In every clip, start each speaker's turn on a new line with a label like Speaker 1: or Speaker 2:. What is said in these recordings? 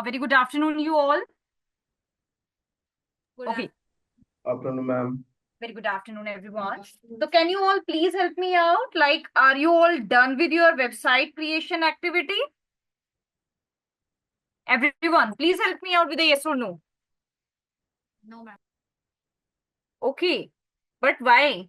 Speaker 1: Very good afternoon, you all.
Speaker 2: Good
Speaker 1: Okay,
Speaker 3: Afternoon, ma'am.
Speaker 1: very good afternoon, everyone. So, can you all please help me out? Like, are you all done with your website creation activity? Everyone, please help me out with a yes or no.
Speaker 2: No, ma'am.
Speaker 1: Okay, but why?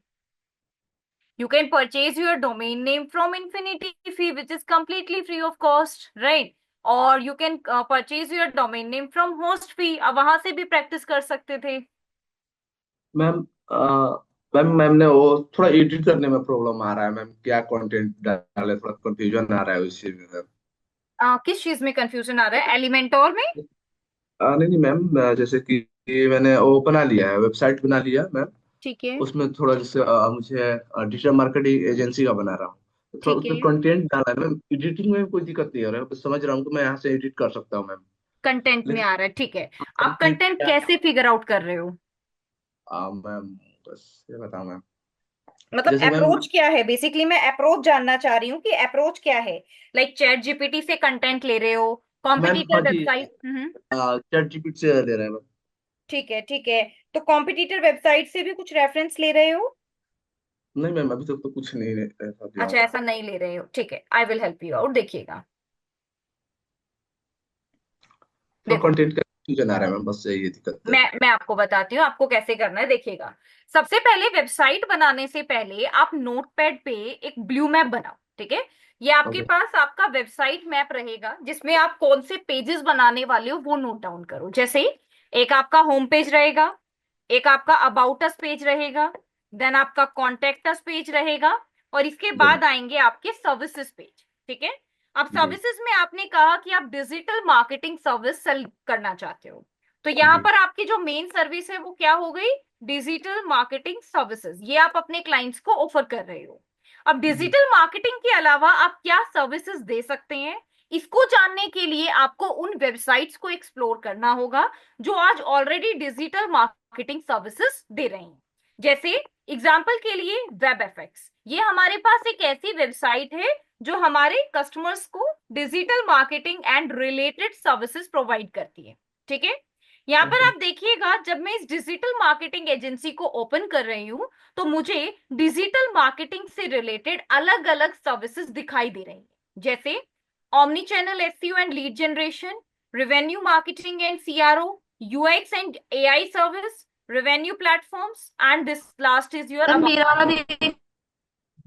Speaker 1: You can purchase your domain name from Infinity Fee, which is completely free of cost, right? Or you can purchase your domain name from Host Fee. अब वहां से भी practice कर सकते थे.
Speaker 3: Ma'am ma'am ने वो थोड़ा एडिट करने में प्रॉब्लम आ रहा है मैम। क्या कंटेंट डाले, थोड़ा कंफ्यूजन आ रहा है उस चीज में मैम।
Speaker 1: किस चीज में कंफ्यूजन आ रहा है? एलिमेंटोर में?
Speaker 3: नहीं नहीं मैम, जैसे कि मैंने वो बना लिया है, वेबसाइट बना लिया मैम।
Speaker 1: ठीक है,
Speaker 3: उसमें थोड़ा जैसे मुझे डिजिटल मार्केटिंग एजेंसी का बना रहा हूँ, तो थोड़ा
Speaker 1: ठीक
Speaker 3: उसमें
Speaker 1: है.
Speaker 3: कंटेंट डाला है मैम। एडिटिंग में कोई दिक्कत नहीं हो रहा है, बस समझ रहा हूँ कि मैं यहाँ से एडिट कर सकता हूँ मैम।
Speaker 1: कंटेंट में
Speaker 3: लेकिन
Speaker 1: आ रहा है, ठीक है. आप
Speaker 3: कंटेंट
Speaker 1: कंटेंट
Speaker 3: क्या
Speaker 1: कैसे फिगर आउट कर रहे हो?
Speaker 3: मैम, बस ये बताऊँ मैम।
Speaker 1: मतलब
Speaker 3: जैसे मैम,
Speaker 1: अप्रोच क्या है? बेसिकली मैं अप्रोच जानना चाह रही हूँ कि अप्रोच क्या है. लाइक चैट जीपीटी से कंटेंट ले रहे हो?
Speaker 3: मैम हाँ
Speaker 1: कॉम्पिटिटर
Speaker 3: जी,
Speaker 1: वेबसाइट?
Speaker 3: चैट जीपीटी से ले रहे हैं मैम।
Speaker 1: ठीक है, ठीक है. तो कॉम्पिटिटर वेबसाइट से भी कुछ रेफरेंस ले रहे हो?
Speaker 3: नहीं मैम, अभी तक तो कुछ नहीं ऐसा दिया
Speaker 1: अच्छा,
Speaker 3: हूँ।
Speaker 1: ऐसा नहीं ले रहे हो, ठीक है. I will help you out. देखिएगा,
Speaker 3: थोड़ा
Speaker 1: देखो.
Speaker 3: कंटेंट का कंफ्यूजन आ रहा है मैम, बस यही दिक्कत है।
Speaker 1: मैं आपको बताती हूँ आपको कैसे करना है. देखिएगा, सबसे पहले वेबसाइट बनाने से पहले आप नोटपैड पे एक ब्लू मैप बनाओ. ठीक है? ये आपके
Speaker 3: ओके।
Speaker 1: पास आपका वेबसाइट मैप रहेगा जिसमें आप कौन से पेजेस बनाने वाले हो वो नोट डाउन करो. जैसे एक आपका होम पेज रहेगा, एक आपका अबाउट अस पेज रहेगा, देन आपका कॉन्टेक्ट अस पेज रहेगा, और इसके
Speaker 3: जी
Speaker 1: बाद आएंगे आपके सर्विसेज पेज. ठीक है? अब
Speaker 3: जी
Speaker 1: सर्विसेज में आपने कहा कि आप डिजिटल मार्केटिंग सर्विस सेल करना चाहते हो. तो यहाँ
Speaker 3: जी
Speaker 1: पर आपकी जो मेन सर्विस है वो क्या हो गई? Digital marketing services. ये आप अपने क्लाइंट्स को ऑफर कर रहे हो. अब
Speaker 3: जी
Speaker 1: डिजिटल मार्केटिंग के अलावा आप क्या सर्विसेज दे सकते हैं, इसको जानने के लिए आपको उन वेबसाइट्स को एक्सप्लोर करना होगा जो आज ऑलरेडी डिजिटल मार्केटिंग सर्विसेज दे रही हैं. जैसे एग्जाम्पल के लिए वेब एफएक्स, ये हमारे पास एक ऐसी वेबसाइट है जो हमारे कस्टमर्स को digital marketing and related services provide करती है. ठीक है? यहाँ पर
Speaker 3: ओके।
Speaker 1: आप देखिएगा, जब मैं इस डिजिटल मार्केटिंग एजेंसी को ओपन कर रही हूँ तो मुझे डिजिटल मार्केटिंग से रिलेटेड अलग अलग सर्विसेज दिखाई दे रही हैं. जैसे omni channel SEO and lead generation, revenue marketing and CRO, UX and AI service, revenue platforms, and this last is your
Speaker 2: sir
Speaker 1: about.
Speaker 2: मेरा वाला दे।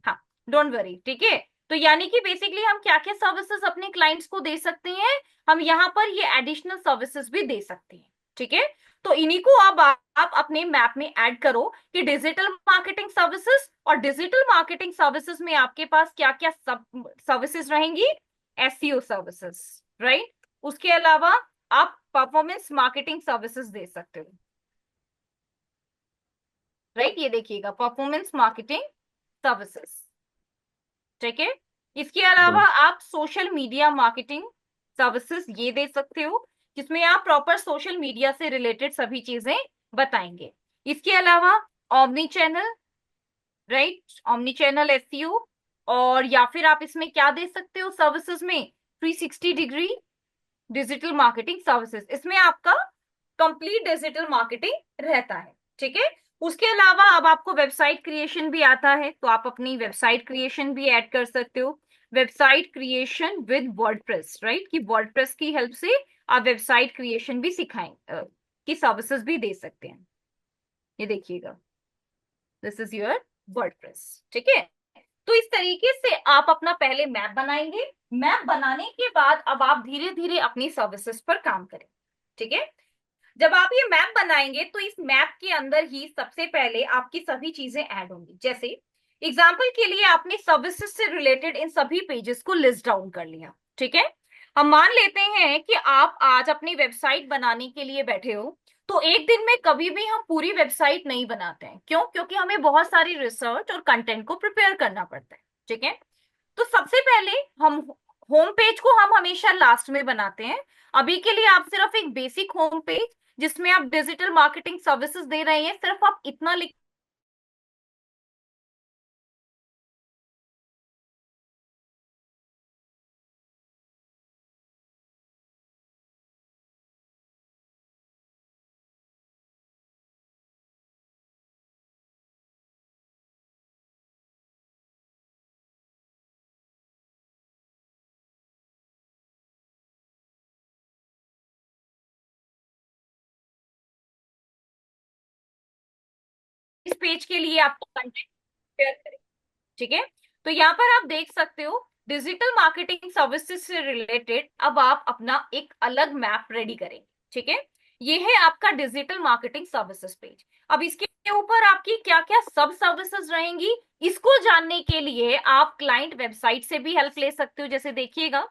Speaker 1: हाँ, डोंट वरी. ठीक है? तो यानी कि बेसिकली हम क्या क्या सर्विसेज अपने क्लाइंट्स को दे सकते हैं, हम यहाँ पर ये एडिशनल सर्विसेज भी दे सकते हैं. ठीक है? तो इन्हीं को अब आप अपने मैप में ऐड करो कि डिजिटल मार्केटिंग सर्विसेज, और डिजिटल मार्केटिंग सर्विसेज में आपके पास क्या क्या सर्विसेज रहेंगी? SEO services, right? उसके अलावा आप परफॉर्मेंस मार्केटिंग सर्विसेज दे सकते हो. राइट? ये देखिएगा, परफॉर्मेंस मार्केटिंग सर्विसेज. ठीक है? इसके अलावा आप सोशल मीडिया मार्केटिंग सर्विसेज ये दे सकते हो, जिसमें आप प्रॉपर सोशल मीडिया से रिलेटेड सभी चीजें बताएंगे. इसके अलावा omni channel, right, omni channel SEO, और या फिर आप इसमें क्या दे सकते हो सर्विसेज में? 360 डिग्री डिजिटल मार्केटिंग सर्विसेज. इसमें आपका कंप्लीट डिजिटल मार्केटिंग रहता है. ठीक है? उसके अलावा अब आपको वेबसाइट क्रिएशन भी आता है, तो आप अपनी वेबसाइट क्रिएशन भी ऐड कर सकते हो. Website creation with WordPress, right, कि वर्डप्रेस की हेल्प से आप वेबसाइट क्रिएशन भी सिखाएं की सर्विसेज भी दे सकते हैं. ये देखिएगा, दिस इज योर वर्डप्रेस. ठीक है? तो इस तरीके से आप अपना पहले मैप बनाएंगे. मैप बनाने के बाद अब आप धीरे धीरे अपनी सर्विसेज पर काम करें. ठीक है? जब आप ये मैप बनाएंगे तो इस मैप के अंदर ही सबसे पहले आपकी सभी चीजें ऐड होंगी. जैसे एग्जाम्पल के लिए आपने सर्विसेज से रिलेटेड इन सभी पेजेस को लिस्ट डाउन कर लिया. ठीक है? हम मान लेते हैं कि आप आज अपनी वेबसाइट बनाने के लिए बैठे हो, तो एक दिन में कभी भी हम पूरी वेबसाइट नहीं बनाते हैं. क्यों? क्योंकि हमें बहुत सारी रिसर्च और कंटेंट को प्रिपेयर करना पड़ता है. ठीक है? तो सबसे पहले हम होम पेज को हम हमेशा लास्ट में बनाते हैं. अभी के लिए आप सिर्फ एक बेसिक होम पेज जिसमें आप डिजिटल मार्केटिंग सर्विसेज दे रहे हैं, सिर्फ आप इतना लिख पेज के लिए आपको कंटेंट शेयर करें। ठीक है, तो यहाँ पर आप देख सकते हो डिजिटल मार्केटिंग सर्विसेज से रिलेटेड अब आप अपना एक अलग मैप रेडी करेंगे। ठीक है, ये है आपका डिजिटल मार्केटिंग सर्विसेज पेज। अब इसके ऊपर आपकी क्या क्या सब सर्विसेज रहेंगी, इसको जानने के लिए आप क्लाइंट वेबसाइट से भी हेल्प ले सकते हो। जैसे देखिएगा,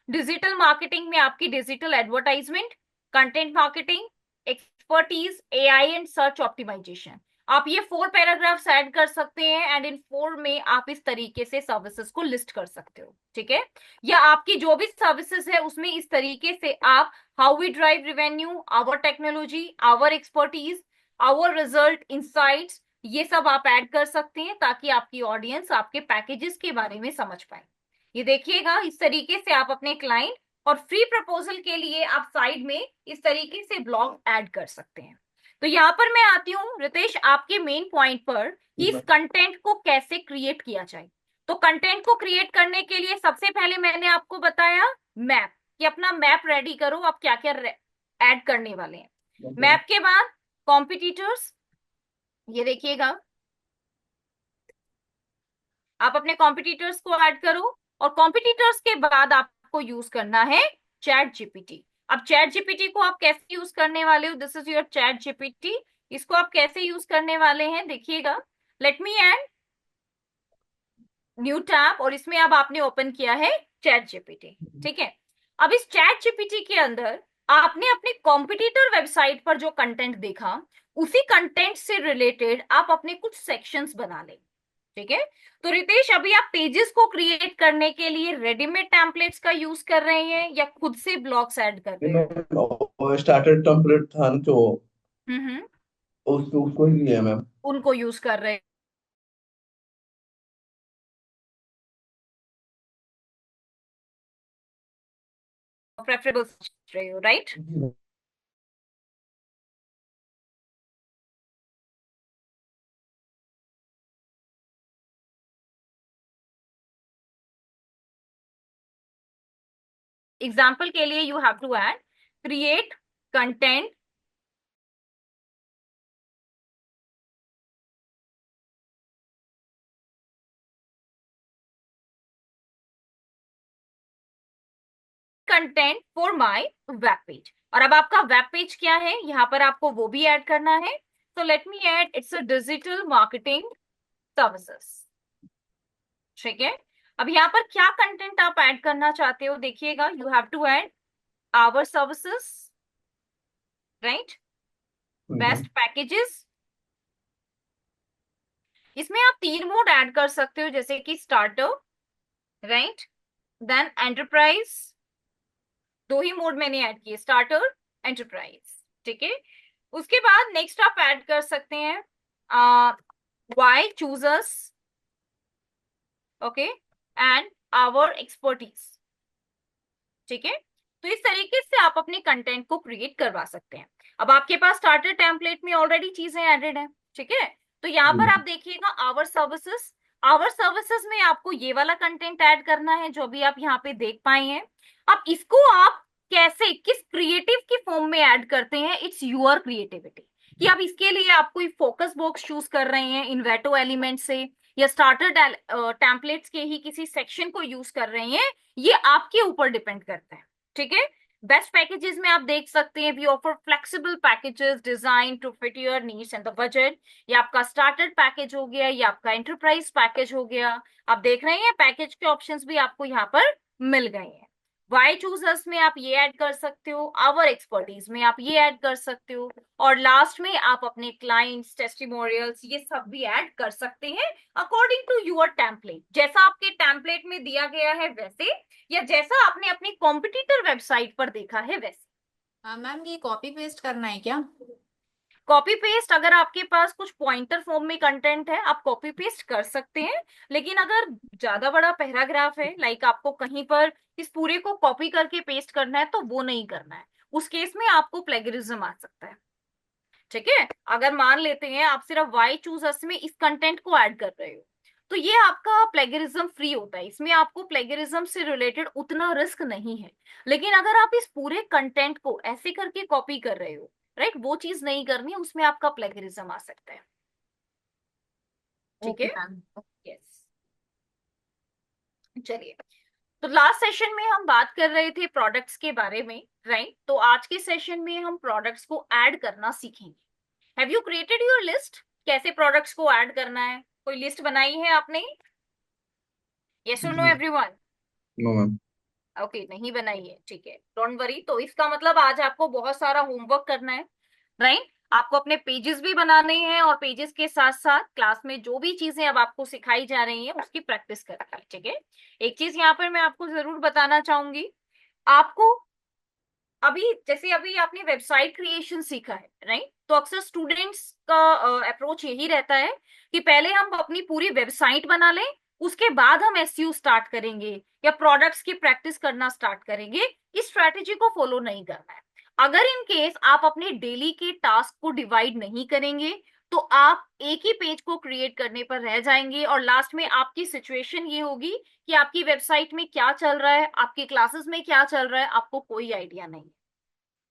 Speaker 1: डिजिटल मार्केटिंग में आपकी digital advertisement, content marketing, expertise, AI and search optimisation. आप ये 4 पैराग्राफ्स ऐड कर सकते हैं एंड इन 4 में आप इस तरीके से सर्विसेज को लिस्ट कर सकते हो। ठीक है, या आपकी जो भी सर्विसेज है उसमें इस तरीके से आप how we drive revenue, our technology, our expertise, our result, insights, ये सब आप ऐड कर सकते हैं ताकि आपकी ऑडियंस आपके पैकेजेस के बारे में समझ पाए। ये देखिएगा, इस तरीके से आप अपने क्लाइंट और फ्री प्रपोजल के लिए आप साइड में इस तरीके से ब्लॉग ऐड कर सकते हैं। तो यहाँ पर मैं आती हूँ रितेश आपके मेन पॉइंट पर कि इस कंटेंट को कैसे क्रिएट किया जाए। तो कंटेंट को क्रिएट करने के लिए सबसे पहले मैंने आपको बताया मैप, कि अपना मैप रेडी करो, आप क्या क्या ऐड करने वाले हैं। मैप के बाद कॉम्पिटिटर्स, ये देखिएगा आप अपने कॉम्पिटिटर्स को ऐड करो, और कॉम्पिटिटर्स के बाद आपको यूज करना है चैट जीपीटी। अब चैट जीपीटी को आप कैसे यूज करने वाले हो, this is your chat GPT. इसको आप कैसे यूज करने वाले हैं देखिएगा, late me add new tab, और इसमें अब आपने ओपन किया है चैट जीपीटी। ठीक है, अब इस चैट जीपीटी के अंदर आपने अपने कॉम्पिटिटर वेबसाइट पर जो कंटेंट देखा उसी कंटेंट से रिलेटेड आप अपने कुछ सेक्शंस बना लें। ठीक है, तो रितेश अभी आप पेजेस को क्रिएट करने के लिए रेडीमेड टेम्पलेट्स का यूज कर रहे हैं या खुद से ब्लॉग्स ऐड कर रहे हैं?
Speaker 3: स्टार्टर टेम्पलेट था ना जो,
Speaker 1: हम्म,
Speaker 3: उसको ही लिया मैम।
Speaker 1: उनको यूज कर रहे हैं, प्रेफरेबल रहे हो, राइट? एग्जाम्पल के लिए you have to add create content content for my web page. और अब आपका वेब पेज क्या है, यहाँ पर आपको वो भी ऐड करना है। तो late me add it's a digital marketing services. ठीक है, अब यहाँ पर क्या कंटेंट आप ऐड करना चाहते हो देखिएगा, you have to add our services, right, best packages. इसमें आप 3 मोड ऐड कर सकते हो, जैसे कि स्टार्टर, राइट, देन एंटरप्राइज। 2 ही मोड मैंने ऐड किए, स्टार्टर, एंटरप्राइज। ठीक है, उसके बाद नेक्स्ट आप ऐड कर सकते हैं व्हाई चूजर्स, ओके, एंड आवर एक्सपर्टीज। ठीक है, तो इस तरीके से आप अपने कंटेंट को क्रिएट करवा सकते हैं। अब आपके पास स्टार्टर टेम्पलेट में ऑलरेडी चीजें एडेड है। ठीक है, तो यहाँ पर आप देखिएगा आवर सर्विसेज, आवर सर्विसेज में आपको ये वाला कंटेंट ऐड करना है जो अभी आप यहाँ पे देख पाए हैं। अब इसको आप कैसे किस क्रिएटिव की फॉर्म में ऐड करते हैं, इट्स योर क्रिएटिविटी, कि आप इसके लिए आप कोई फोकस बॉक्स चूज कर रहे हैं इन्वेटो एलिमेंट से, या स्टार्टर टेम्पलेट्स के ही किसी सेक्शन को यूज कर रहे हैं, ये आपके ऊपर डिपेंड करता है। ठीक है, बेस्ट पैकेजेस में आप देख सकते हैं we offer flexible packages design to fit your needs and the budget. ये आपका स्टार्टर पैकेज हो गया, ये आपका एंटरप्राइज पैकेज हो गया। आप देख रहे हैं पैकेज के ऑप्शंस भी आपको यहाँ पर मिल गए हैं। वाई चूजर्स में आप ये ऐड कर सकते हो, आवर एक्सपर्टीज में आप ये ऐड कर सकते हो, और लास्ट में आप अपने क्लाइंट्स, टेस्टिमोनियल्स, ये सब भी ऐड कर सकते हैं अकॉर्डिंग टू योर टेम्पलेट। जैसा आपके टेम्पलेट में दिया गया है वैसे, या जैसा आपने अपनी कॉम्पिटिटर वेबसाइट पर देखा है वैसे।
Speaker 2: मैम ये कॉपी पेस्ट करना है क्या?
Speaker 1: कॉपी पेस्ट, अगर आपके पास कुछ पॉइंटर फॉर्म में कंटेंट है आप कॉपी पेस्ट कर सकते हैं, लेकिन अगर ज्यादा बड़ा पैराग्राफ है, लाइक आपको कहीं पर इस पूरे को कॉपी करके पेस्ट करना है, तो वो नहीं करना है। उस केस में आपको प्लेगरिज्म आ सकता है। ठीक है, अगर मान लेते हैं आप सिर्फ वाई चूजर्स में इस कंटेंट को ऐड कर रहे हो, तो ये आपका प्लेगरिज्म फ्री होता है, इसमें आपको प्लेगरिज्म से रिलेटेड उतना रिस्क नहीं है। लेकिन अगर आप इस पूरे कंटेंट को ऐसे करके कॉपी कर रहे हो, राइट, वो चीज नहीं करनी है, उसमें आपका प्लेगरिज्म आ सकता है। ठीक
Speaker 2: ओके
Speaker 1: है।
Speaker 2: मैम।
Speaker 1: यस, चलिए। तो लास्ट सेशन में हम बात कर रहे थे प्रोडक्ट्स के बारे में, राइट? तो आज के सेशन में हम प्रोडक्ट्स को ऐड करना सीखेंगे। Have you created your list? कैसे प्रोडक्ट्स को ऐड करना है, कोई लिस्ट बनाई है आपने? यस और no everyone?
Speaker 3: No ma'am.
Speaker 1: Okay, नहीं बनाई है, ठीक है, डोंट वरी। तो इसका मतलब आज आपको बहुत सारा होमवर्क करना है, राइट? आपको अपने पेजेस भी बनाने हैं और पेजेस के साथ साथ क्लास में जो भी चीजें अब आपको सिखाई जा रही हैं उसकी प्रैक्टिस करनी है, ठीक है? एक चीज यहाँ पर मैं आपको जरूर बताना चाहूंगी, आपको अभी जैसे अभी आपने वेबसाइट क्रिएशन सीखा है, राइट? तो अक्सर स्टूडेंट्स का अप्रोच यही रहता है कि पहले हम अपनी पूरी वेबसाइट बना लें, उसके बाद हम एसईओ स्टार्ट करेंगे या प्रोडक्ट्स की प्रैक्टिस करना स्टार्ट करेंगे। इस स्ट्रैटेजी को फॉलो नहीं करना है। अगर इन केस आप अपने डेली के टास्क को डिवाइड नहीं करेंगे तो आप एक ही पेज को क्रिएट करने पर रह जाएंगे और लास्ट में आपकी सिचुएशन ये होगी कि आपकी वेबसाइट में क्या चल रहा है, आपकी क्लासेस में क्या चल रहा है, आपको कोई आइडिया नहीं,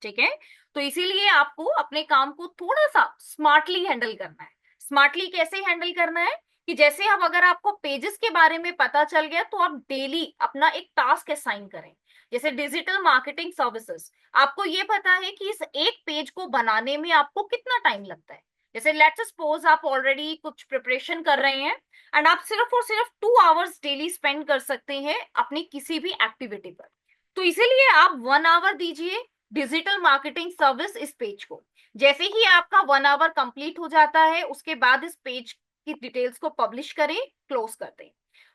Speaker 1: ठीक है? तो इसीलिए आपको अपने काम को थोड़ा सा स्मार्टली हैंडल करना है। स्मार्टली कैसे हैंडल करना है कि जैसे अब अगर आपको पेजेस के बारे में पता चल गया तो आप डेली अपना एक टास्क असाइन करें। जैसे डिजिटल मार्केटिंग सर्विसेज, आपको ये पता है कि इस एक पेज को बनाने में आपको कितना टाइम लगता है। जैसे लेट्स सपोज आप ऑलरेडी कुछ प्रिपरेशन कर रहे हैं एंड आप सिर्फ और सिर्फ 2 आवर्स डेली स्पेंड कर सकते हैं अपनी किसी भी एक्टिविटी पर। तो इसीलिए आप 1 आवर दीजिए डिजिटल मार्केटिंग सर्विस इस पेज को। जैसे ही आपका 1 आवर कंप्लीट हो जाता है उसके बाद इस पेज की डिटेल्स को पब्लिश करें, क्लोज कर दें।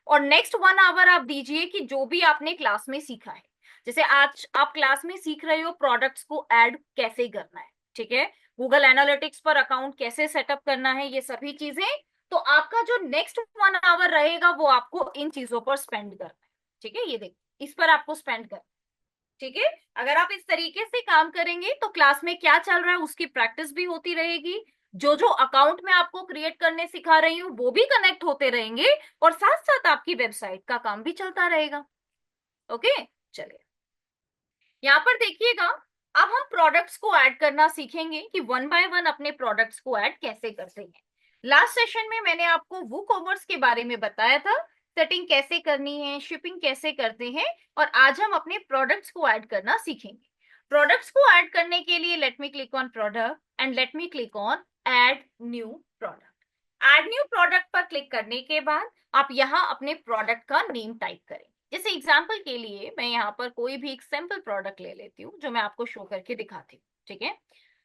Speaker 1: और नेक्स्ट 1 आवर आप दीजिए कि जो भी आपने क्लास में सीखा है, जैसे आज आप क्लास में सीख रहे हो प्रोडक्ट्स को ऐड कैसे करना है, ठीक है, गूगल एनालिटिक्स पर अकाउंट कैसे सेटअप करना है, ये सभी चीजें। तो आपका जो नेक्स्ट 1 आवर रहेगा वो आपको इन चीजों पर स्पेंड करना है, ठीक है? ये देखिए, इस पर आपको स्पेंड करना, ठीक है? अगर आप इस तरीके से काम करेंगे तो क्लास में क्या चल रहा है उसकी प्रैक्टिस भी होती रहेगी, जो जो अकाउंट में आपको क्रिएट करने सिखा रही हूँ वो भी कनेक्ट होते रहेंगे और साथ साथ आपकी वेबसाइट का काम भी चलता रहेगा। ओके, चलिए यहाँ पर देखिएगा, अब हम प्रोडक्ट्स को ऐड करना सीखेंगे कि वन बाय वन अपने प्रोडक्ट्स को ऐड कैसे करते हैं। लास्ट सेशन में मैंने आपको वूकॉमर्स के बारे में बताया था, सेटिंग कैसे करनी है, शिपिंग कैसे करते हैं, और आज हम अपने प्रोडक्ट्स को ऐड करना सीखेंगे। प्रोडक्ट्स को ऐड करने के लिए let me click on product and let me click on add new product. Add new product पर क्लिक करने के बाद आप यहाँ अपने प्रोडक्ट का नेम टाइप करें। जैसे एग्जाम्पल के लिए मैं यहाँ पर कोई भी एक सैंपल प्रोडक्ट ले लेती हूँ जो मैं आपको शो करके दिखाती हूँ, ठीक है?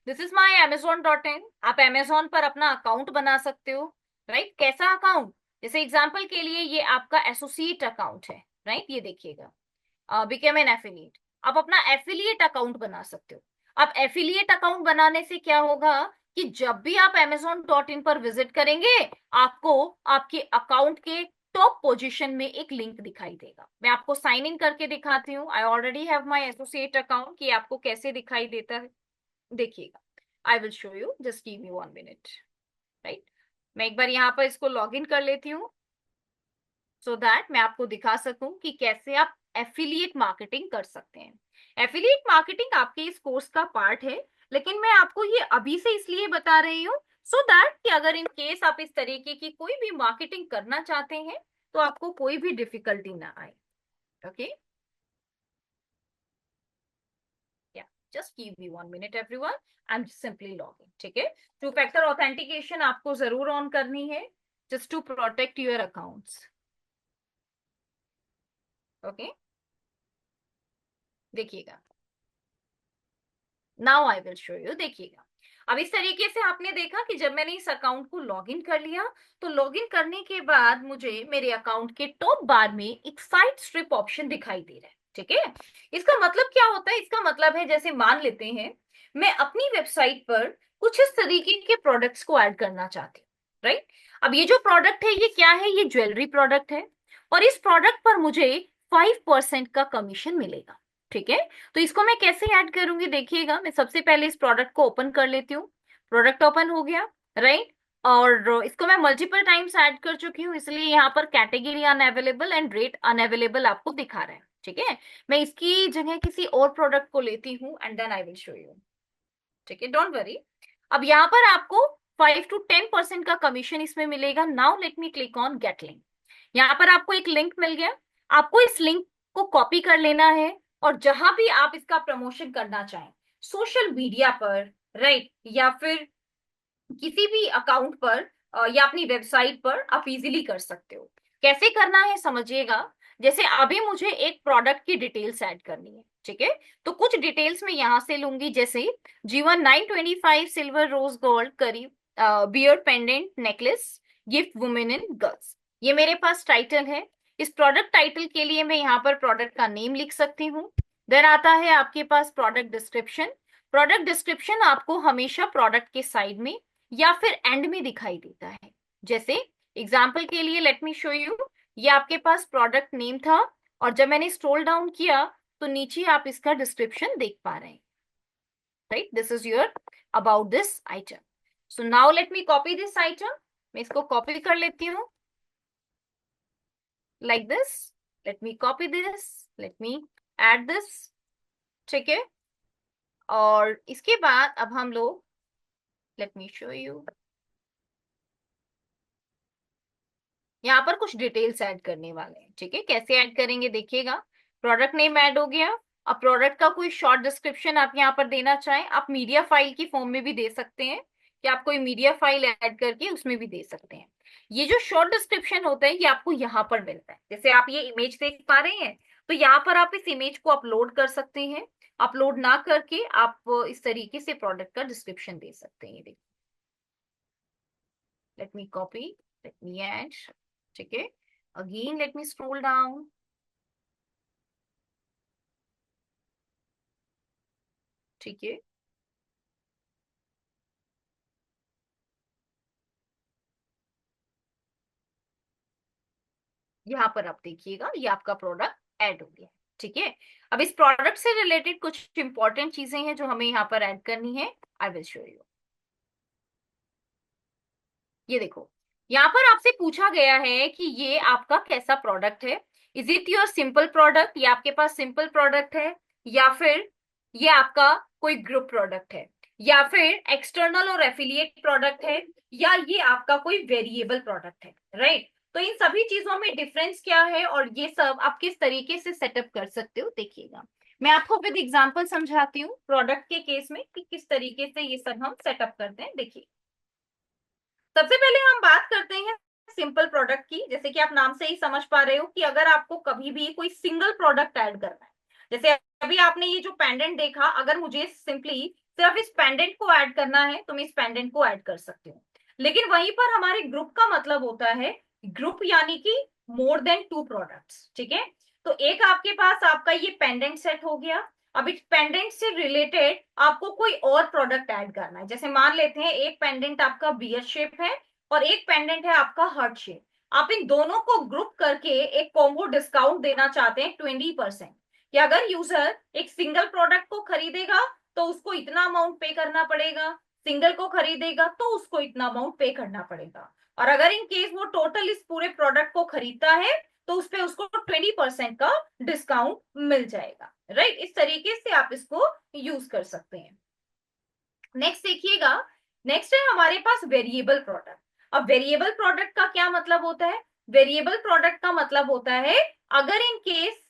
Speaker 1: This is my amazon.in। आप अमेजोन पर अपना अकाउंट बना सकते हो, राइट? कैसा अकाउंट? जैसे एग्जाम्पल के लिए ये आपका एसोसिएट अकाउंट है, राइट? ये देखिएगा, बिकम एन एफिलिएट। आप अपना एफिलिएट अकाउंट बना सकते हो। अब एफिलिएट अकाउंट बनाने से क्या होगा कि जब भी आप amazon.in पर विजिट करेंगे आपको आपके अकाउंट के टॉप पोजीशन में एक लिंक दिखाई देगा। मैं आपको साइन इन करके दिखाती हूँ। I already have my associate account, कि आपको कैसे दिखाई देता है देखिएगा। आई will show you, just give me 1 minute, right? मैं एक बार यहाँ पर इसको लॉग इन कर लेती हूँ सो दैट मैं आपको दिखा सकूं कि कैसे आप एफिलिएट मार्केटिंग कर सकते हैं। एफिलिएट मार्केटिंग आपके इस कोर्स का पार्ट है, लेकिन मैं आपको ये अभी से इसलिए बता रही हूँ सो दैट कि अगर इन केस आप इस तरीके की कोई भी मार्केटिंग करना चाहते हैं तो आपको कोई भी डिफिकल्टी ना आए। ओके, या just give me 1 minute everyone, I am simply logging, ठीक है? 2 फैक्टर ऑथेंटिकेशन आपको जरूर ऑन करनी है, just to protect your accounts. Okay, देखिएगा, now I will show you. देखिएगा, अब इस तरीके से आपने देखा कि जब मैंने इस अकाउंट को लॉगिन कर लिया तो लॉगिन करने के बाद मुझे मेरे अकाउंट के टॉप बार में एक साइड स्ट्रिप ऑप्शन दिखाई दे रहा है, ठीक है? इसका मतलब क्या होता है? इसका मतलब है, जैसे मान लेते हैं मैं अपनी वेबसाइट पर कुछ इस तरीके के प्रोडक्ट्स को ऐड करना चाहती हूँ, राइट? अब ये जो प्रोडक्ट है ये क्या है? ये ज्वेलरी प्रोडक्ट है और इस प्रोडक्ट पर मुझे 5% का कमीशन मिलेगा, ठीक है? तो इसको मैं कैसे ऐड करूंगी देखिएगा। मैं सबसे पहले इस प्रोडक्ट को ओपन कर लेती हूँ। प्रोडक्ट ओपन हो गया, राइट? और इसको मैं मल्टीपल टाइम्स ऐड कर चुकी हूँ, इसलिए यहाँ पर category unavailable and rate unavailable आपको दिखा रहा है, ठीक है? मैं इसकी जगह किसी और प्रोडक्ट को लेती हूँ and then I will show you, ठीक है? Don't worry. अब यहाँ पर आपको 5 to 10% का कमीशन इसमें मिलेगा। Now let me click on gate link. यहाँ पर आपको एक लिंक मिल गया, आपको इस लिंक को कॉपी कर लेना है और जहां भी आप इसका प्रमोशन करना चाहें, सोशल मीडिया पर, राइट, या फिर किसी भी अकाउंट पर या अपनी वेबसाइट पर आप इजीली कर सकते हो। कैसे करना है समझिएगा। जैसे अभी मुझे एक प्रोडक्ट की डिटेल्स ऐड करनी है, ठीक है, तो कुछ डिटेल्स मैं यहां से लूंगी, जैसे जीवन 925 सिल्वर रोज गोल्ड करीब bear pendant necklace gift women in girls, ये मेरे पास टाइटल है। इस प्रोडक्ट टाइटल के लिए मैं यहाँ पर प्रोडक्ट का नेम लिख सकती हूँ। देन आता है आपके पास प्रोडक्ट डिस्क्रिप्शन। प्रोडक्ट डिस्क्रिप्शन आपको हमेशा प्रोडक्ट के साइड में या फिर एंड में दिखाई देता है। जैसे एग्जाम्पल के लिए लेट मी शो यू, ये आपके पास प्रोडक्ट नेम था और जब मैंने स्क्रॉल डाउन किया तो नीचे आप इसका डिस्क्रिप्शन देख पा रहे हैं, right, this is your about this item. So now let me copy this item. मैं इसको कॉपी कर लेती हूँ like this. Let me copy this, let me add this, ठीक है। और इसके बाद अब हम लोग, लेट मी शो यू, यहाँ पर कुछ डिटेल्स ऐड करने वाले हैं, ठीक है। कैसे ऐड करेंगे देखिएगा। प्रोडक्ट नेम ऐड हो गया। अब प्रोडक्ट का कोई शॉर्ट डिस्क्रिप्शन आप यहाँ पर देना चाहें, आप मीडिया फाइल की फॉर्म में भी दे सकते हैं, कि आप कोई मीडिया फाइल ऐड करके उसमें भी दे सकते हैं। ये जो शॉर्ट डिस्क्रिप्शन होता है ये आपको यहाँ पर मिलता है। जैसे आप ये इमेज देख पा रहे हैं, तो यहाँ पर आप इस इमेज को अपलोड कर सकते हैं। अपलोड ना करके आप इस तरीके से प्रोडक्ट का डिस्क्रिप्शन दे सकते हैं। देखिए, let me copy, late me add, ठीक है। Again let me scroll down, ठीक है। यहाँ पर आप देखिएगा ये आपका प्रोडक्ट ऐड हो गया, ठीक है। अब इस प्रोडक्ट से रिलेटेड कुछ इंपॉर्टेंट चीजें हैं जो हमें यहाँ पर ऐड करनी है। आई विल शो यू। ये देखो, यहाँ पर आपसे पूछा गया है कि ये आपका कैसा प्रोडक्ट है। Is it your simple product, ये आपके पास सिंपल प्रोडक्ट है, या फिर ये आपका कोई ग्रुप प्रोडक्ट है, या फिर एक्सटर्नल और एफिलिएट प्रोडक्ट है, या ये आपका कोई वेरिएबल प्रोडक्ट है, राइट। तो इन सभी चीजों में डिफरेंस क्या है और ये सब आप किस तरीके से सेटअप कर सकते हो देखिएगा। मैं आपको विद एग्जांपल समझाती हूँ प्रोडक्ट के केस में कि किस तरीके से ये सब हम सेटअप करते हैं। देखिए, सबसे पहले हम बात करते हैं सिंपल प्रोडक्ट की। जैसे कि आप नाम से ही समझ पा रहे हो कि अगर आपको कभी भी कोई सिंगल प्रोडक्ट ऐड करना है, जैसे अभी आपने ये जो पेंडेंट देखा, अगर मुझे सिंपली सिर्फ इस पेंडेंट को ऐड करना है तो मैं इस पेंडेंट को ऐड कर सकती हूँ। लेकिन वहीं पर हमारे ग्रुप का मतलब होता है ग्रुप, यानी कि मोर देन 2 प्रोडक्ट्स, ठीक है। तो एक आपके पास आपका ये पेंडेंट सेट हो गया। अब इस पेंडेंट से रिलेटेड आपको कोई और प्रोडक्ट ऐड करना है। जैसे मान लेते हैं एक पेंडेंट आपका बियर शेप है और एक पेंडेंट है आपका हार्ट शेप। आप इन दोनों को ग्रुप करके एक कॉम्बो डिस्काउंट देना चाहते हैं 20%, कि अगर यूजर एक सिंगल प्रोडक्ट को खरीदेगा तो उसको इतना अमाउंट पे करना पड़ेगा, सिंगल को खरीदेगा तो उसको इतना अमाउंट पे करना पड़ेगा, और अगर इन केस वो टोटल इस पूरे प्रोडक्ट को खरीदता है तो उस पे उसको 20% का डिस्काउंट मिल जाएगा, राइट। इस तरीके से आप इसको यूज कर सकते हैं। नेक्स्ट देखिएगा, नेक्स्ट है हमारे पास वेरिएबल प्रोडक्ट। अब वेरिएबल प्रोडक्ट का क्या मतलब होता है? वेरिएबल प्रोडक्ट का मतलब होता है अगर इन केस,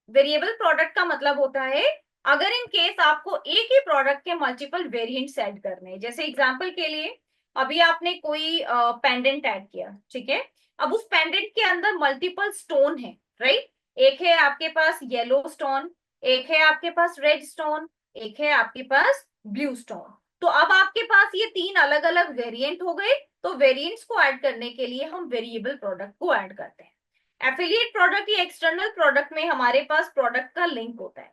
Speaker 1: वेरिएबल प्रोडक्ट का मतलब होता है अगर इन केस आपको एक ही प्रोडक्ट के मल्टीपल वेरिएंट्स ऐड करने हैं। जैसे एग्जांपल के लिए अभी आपने कोई पेंडेंट ऐड किया, ठीक है। अब उस पेंडेंट के अंदर मल्टीपल स्टोन है, राइट। एक है आपके पास येलो स्टोन, एक है आपके पास रेड स्टोन, एक है आपके पास ब्लू स्टोन। तो अब आपके पास ये 3 अलग अलग वेरिएंट हो गए। तो वेरिएंट्स को ऐड करने के लिए हम वेरिएबल प्रोडक्ट को ऐड करते हैं। एफिलिएट प्रोडक्ट या एक्सटर्नल प्रोडक्ट में हमारे पास प्रोडक्ट का लिंक होता है।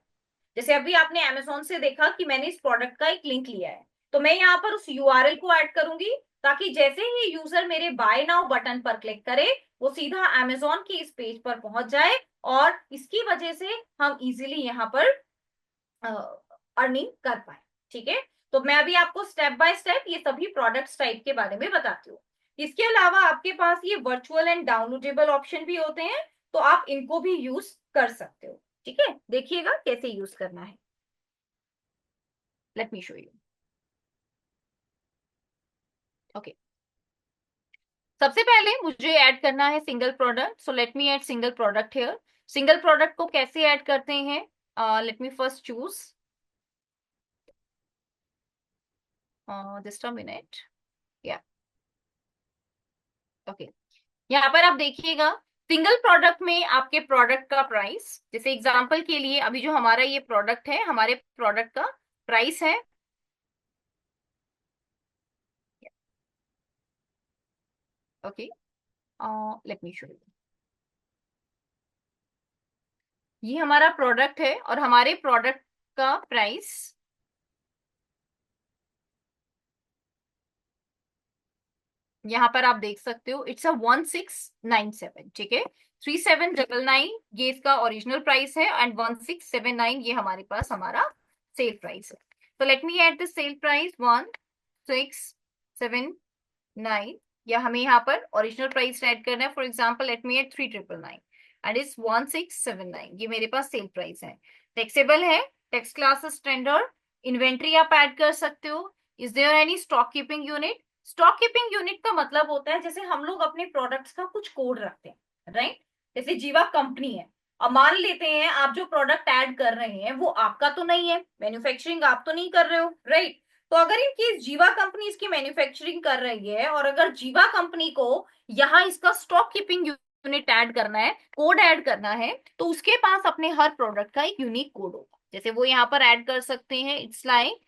Speaker 1: जैसे अभी आपने अमेजोन से देखा कि मैंने इस प्रोडक्ट का एक लिंक लिया है, तो मैं यहाँ पर उस यूआरएल को ऐड करूंगी ताकि जैसे ही यूजर मेरे बाय नाउ बटन पर क्लिक करे वो सीधा अमेजोन की इस पेज पर पहुंच जाए, और इसकी वजह से हम इजीली यहाँ पर अर्निंग कर पाए, ठीक है। तो मैं अभी आपको स्टेप बाय स्टेप ये सभी प्रोडक्ट्स टाइप के बारे में बताती हूँ। इसके अलावा आपके पास ये वर्चुअल एंड डाउनलोडेबल ऑप्शन भी होते हैं, तो आप इनको भी यूज कर सकते हो, ठीक है। देखिएगा कैसे यूज करना है। Let me show you. Okay, सबसे पहले मुझे ऐड करना है single product, so let me add single product here. Single product को कैसे ऐड करते हैं? Let me first choose just a minute, या ओके। यहाँ पर आप देखिएगा, सिंगल प्रोडक्ट में आपके प्रोडक्ट का प्राइस, जैसे एग्जांपल के लिए अभी जो हमारा ये प्रोडक्ट है, हमारे प्रोडक्ट का प्राइस है, okay, let me show you. ये हमारा प्रोडक्ट है और हमारे प्रोडक्ट का प्राइस यहाँ पर आप देख सकते हो, इट्स अ 1697, ठीक है। 3799 ये इसका ओरिजिनल प्राइस है एंड 1679 ये हमारे पास हमारा सेल प्राइस है। तो late me add the sale price 1679, या हमें यहाँ पर ओरिजिनल प्राइस ऐड करना है। For example let me add 3999 and it's 1679, ये मेरे पास सेल प्राइस है। टैक्सेबल है, टैक्स क्लास स्टैंडर्ड। इन्वेंट्री आप ऐड कर सकते हो। Is there any stock keeping unit? Stock keeping unit का मतलब होता है जैसे हम लोग अपने प्रोडक्ट्स का कुछ कोड रखते हैं, राइट? जैसे जीवा कंपनी है, अब मान लेते हैं आप जो प्रोडक्ट ऐड कर रहे हैं वो आपका तो नहीं है, मैन्युफैक्चरिंग आप तो नहीं कर रहे हो, राइट? तो अगर इन केस जीवा कंपनी इसकी मैन्युफैक्चरिंग कर रही है और अगर जीवा कंपनी को यहाँ इसका स्टॉक कीपिंग यूनिट ऐड करना है, कोड ऐड करना है, तो उसके पास अपने हर प्रोडक्ट का एक यूनिक कोड होगा। जैसे वो यहाँ पर ऐड कर सकते हैं, इट्स लाइक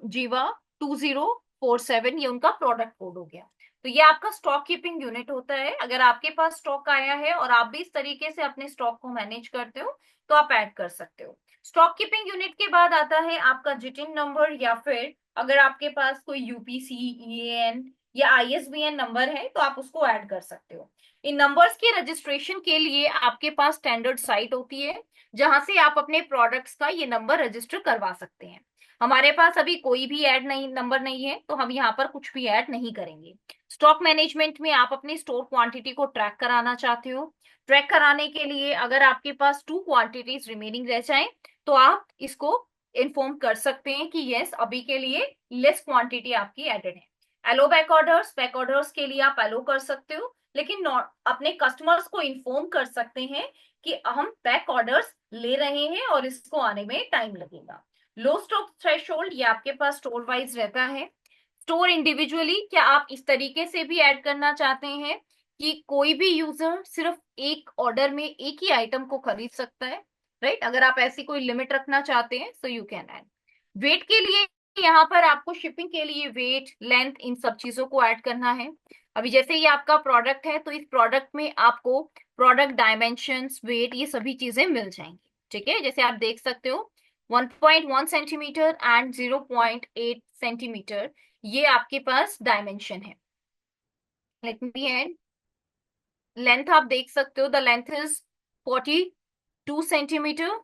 Speaker 1: जीवा 2047, ये उनका प्रोडक्ट कोड हो गया। तो ये आपका स्टॉक कीपिंग यूनिट होता है। अगर आपके पास स्टॉक आया है और आप भी इस तरीके से अपने स्टॉक को मैनेज करते हो तो आप ऐड कर सकते हो। स्टॉक कीपिंग यूनिट के बाद आता है आपका जिटिन नंबर, या फिर अगर आपके पास कोई यूपीसी, ईएएन या आईएसबीएन नंबर है तो आप उसको ऐड कर सकते हो। इन नंबर्स के रजिस्ट्रेशन के लिए आपके पास स्टैंडर्ड साइट होती है जहां से आप अपने प्रोडक्ट्स का ये नंबर रजिस्टर करवा सकते हैं। हमारे पास अभी कोई भी ऐड नहीं, नंबर नहीं है, तो हम यहाँ पर कुछ भी ऐड नहीं करेंगे। स्टॉक मैनेजमेंट में आप अपनी स्टोर क्वांटिटी को ट्रैक कराना चाहते हो। ट्रैक कराने के लिए अगर आपके पास 2 क्वांटिटीज रिमेनिंग रह जाए तो आप इसको इन्फॉर्म कर सकते हैं कि यस अभी के लिए लेस क्वांटिटी आपकी एडेड है। एलो बैक ऑर्डर्स के लिए आप एलो कर सकते हो, लेकिन अपने कस्टमर्स को इन्फॉर्म कर सकते हैं कि हम बैक ऑर्डर्स ले रहे हैं और इसको आने में टाइम लगेगा। लो स्टॉक थ्रेशोल्ड, ये आपके पास स्टोर वाइज रहता है। स्टोर इंडिविजुअली, क्या आप इस तरीके से भी ऐड करना चाहते हैं कि कोई भी यूजर सिर्फ एक ऑर्डर में एक ही आइटम को खरीद सकता है, राइट? अगर आप ऐसी कोई लिमिट रखना चाहते हैं so you can add. Weight के लिए यहाँ पर आपको शिपिंग के लिए वेट, लेंथ, इन सब चीजों को ऐड करना है। अभी जैसे ये आपका प्रोडक्ट है तो इस प्रोडक्ट में आपको प्रोडक्ट डायमेंशंस, वेट, ये सभी चीजें मिल जाएंगी, ठीक है। जैसे आप देख सकते हो 1.1 सेंटीमीटर एंड 0.8 सेंटीमीटर ये आपके पास डायमेंशन है। लेट मी ऐड लेंथ, आप देख सकते हो द लेंथ इज 42 सेंटीमीटर,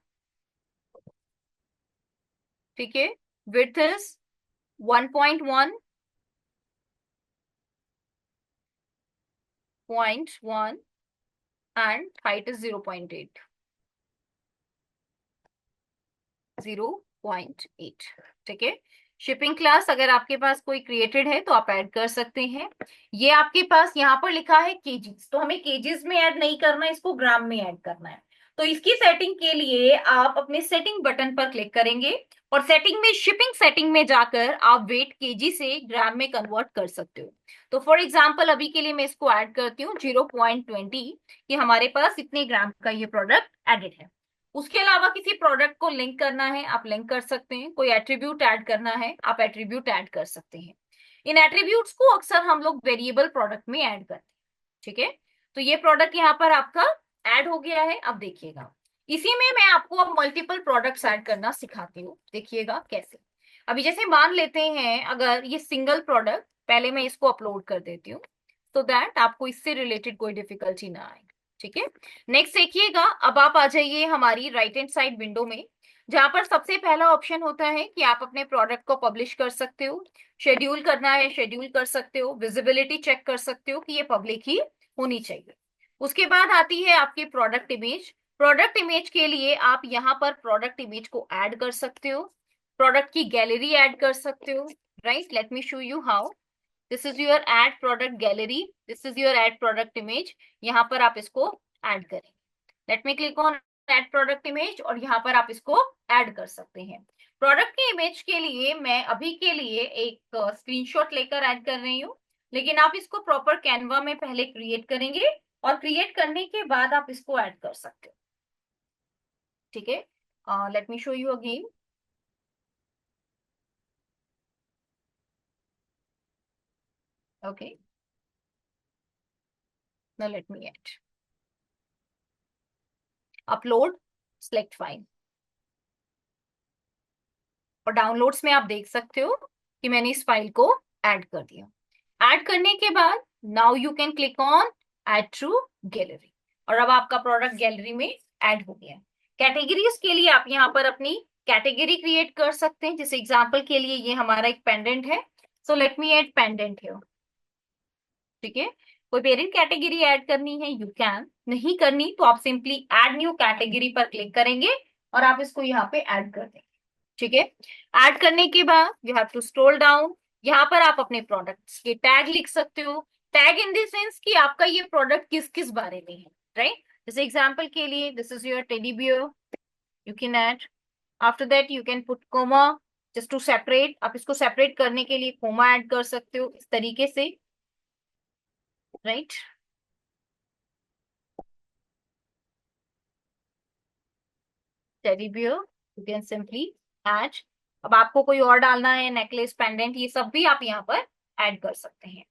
Speaker 1: ठीक है। Width is 1.1 and height is 0.8, 0.8, ठीक है। शिपिंग क्लास अगर आपके पास कोई क्रिएटेड है तो आप ऐड कर सकते हैं। ये आपके पास यहाँ पर लिखा है केजीज, तो हमें केजीज में ऐड नहीं करना है, इसको ग्राम में ऐड करना है। तो इसकी सेटिंग के लिए आप अपने सेटिंग बटन पर क्लिक करेंगे और सेटिंग में, शिपिंग सेटिंग में जाकर आप वेट केजी से ग्राम में कन्वर्ट कर सकते हो। तो फॉर एग्जाम्पल अभी के लिए मैं इसको ऐड करती हूँ 0.20 कि हमारे पास इतने ग्राम का ये प्रोडक्ट एडेड है। उसके अलावा किसी प्रोडक्ट को लिंक करना है आप लिंक कर सकते हैं, कोई एट्रीब्यूट ऐड करना है आप एट्रीब्यूट ऐड कर सकते हैं। इन एट्रीब्यूट्स को अक्सर हम लोग वेरिएबल प्रोडक्ट में ऐड करते हैं, ठीक है। तो ये प्रोडक्ट यहाँ पर आपका ऐड हो गया है। अब देखिएगा, इसी में मैं आपको अब मल्टीपल प्रोडक्ट्स ऐड करना सिखाती हूँ, देखिएगा कैसे। अभी जैसे मान लेते हैं अगर ये सिंगल प्रोडक्ट, पहले मैं इसको अपलोड कर देती हूँ सो दैट आपको इससे रिलेटेड कोई डिफिकल्टी ना आए, ठीक है। नेक्स्ट देखिएगा, अब आप आ जाइए हमारी राइट हैंड साइड विंडो में, जहां पर सबसे पहला ऑप्शन होता है कि आप अपने प्रोडक्ट को पब्लिश कर सकते हो, शेड्यूल करना है शेड्यूल कर सकते हो, विजिबिलिटी चेक कर सकते हो कि ये पब्लिक ही होनी चाहिए। उसके बाद आती है आपकी प्रोडक्ट इमेज। प्रोडक्ट इमेज के लिए आप यहाँ पर प्रोडक्ट इमेज को ऐड कर सकते हो, प्रोडक्ट की गैलरी ऐड कर सकते हो, right. Let me show you how. This is your add product gallery, this is your add product image, यहाँ पर आप इसको ऐड करेंगे। Late me click on add product image और यहाँ पर आप इसको ऐड कर सकते हैं। प्रोडक्ट के इमेज के लिए मैं अभी के लिए एक स्क्रीनशॉट लेकर ऐड कर रही हूँ, लेकिन आप इसको प्रॉपर कैनवा में पहले क्रिएट करेंगे और क्रिएट करने के बाद आप इसको ऐड कर सकते हो। ठीक है, let me show you again. Okay, now let me add. Upload, select file. और डाउनलोड्स में आप देख सकते हो कि मैंने इस फाइल को ऐड कर दिया। ऐड करने के बाद now you can click on add to gallery और अब आपका प्रोडक्ट गैलरी में ऐड हो गया। कैटेगरीज के लिए आप यहाँ पर अपनी कैटेगरी क्रिएट कर सकते हैं। जैसे एग्जांपल के लिए ये हमारा एक पेंडेंट है, so let me add pendant here. ठीक है, कोई पेरेंट कैटेगरी ऐड करनी है यू कैन, नहीं करनी तो आप सिंपली ऐड न्यू कैटेगरी पर क्लिक करेंगे और आप इसको यहाँ पे ऐड कर देंगे। ठीक है, ऐड करने के बाद you have to scroll down, यहाँ पर आप अपने प्रोडक्ट्स के टैग लिख सकते हो। टैग इन द सेंस कि आपका ये प्रोडक्ट किस किस बारे में है, राइट। जैसे एग्जांपल के लिए this is your teddy bear, you can add, after that you can put comma just to separate, आप इसको सेपरेट करने के लिए कोमा ऐड कर सकते हो इस तरीके से, right. Teddy bear you can simply add. अब आपको कोई और डालना है, नेकलेस, पेंडेंट, ये सब भी आप यहाँ पर ऐड कर सकते हैं।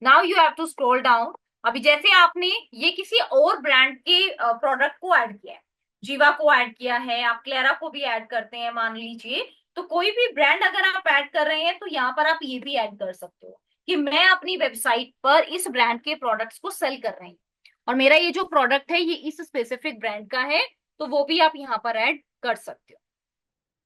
Speaker 1: Now you have to scroll down. अभी जैसे आपने ये किसी और ब्रांड के प्रोडक्ट को ऐड किया है, जीवा को ऐड किया है, आप क्लेरा को भी ऐड करते हैं मान लीजिए, तो कोई भी ब्रांड अगर आप ऐड कर रहे हैं तो यहाँ पर आप ये भी ऐड कर सकते हो कि मैं अपनी वेबसाइट पर इस ब्रांड के प्रोडक्ट्स को सेल कर रही हूँ और मेरा ये जो प्रोडक्ट है ये इस स्पेसिफिक ब्रांड का है, तो वो भी आप यहाँ पर ऐड कर सकते हो।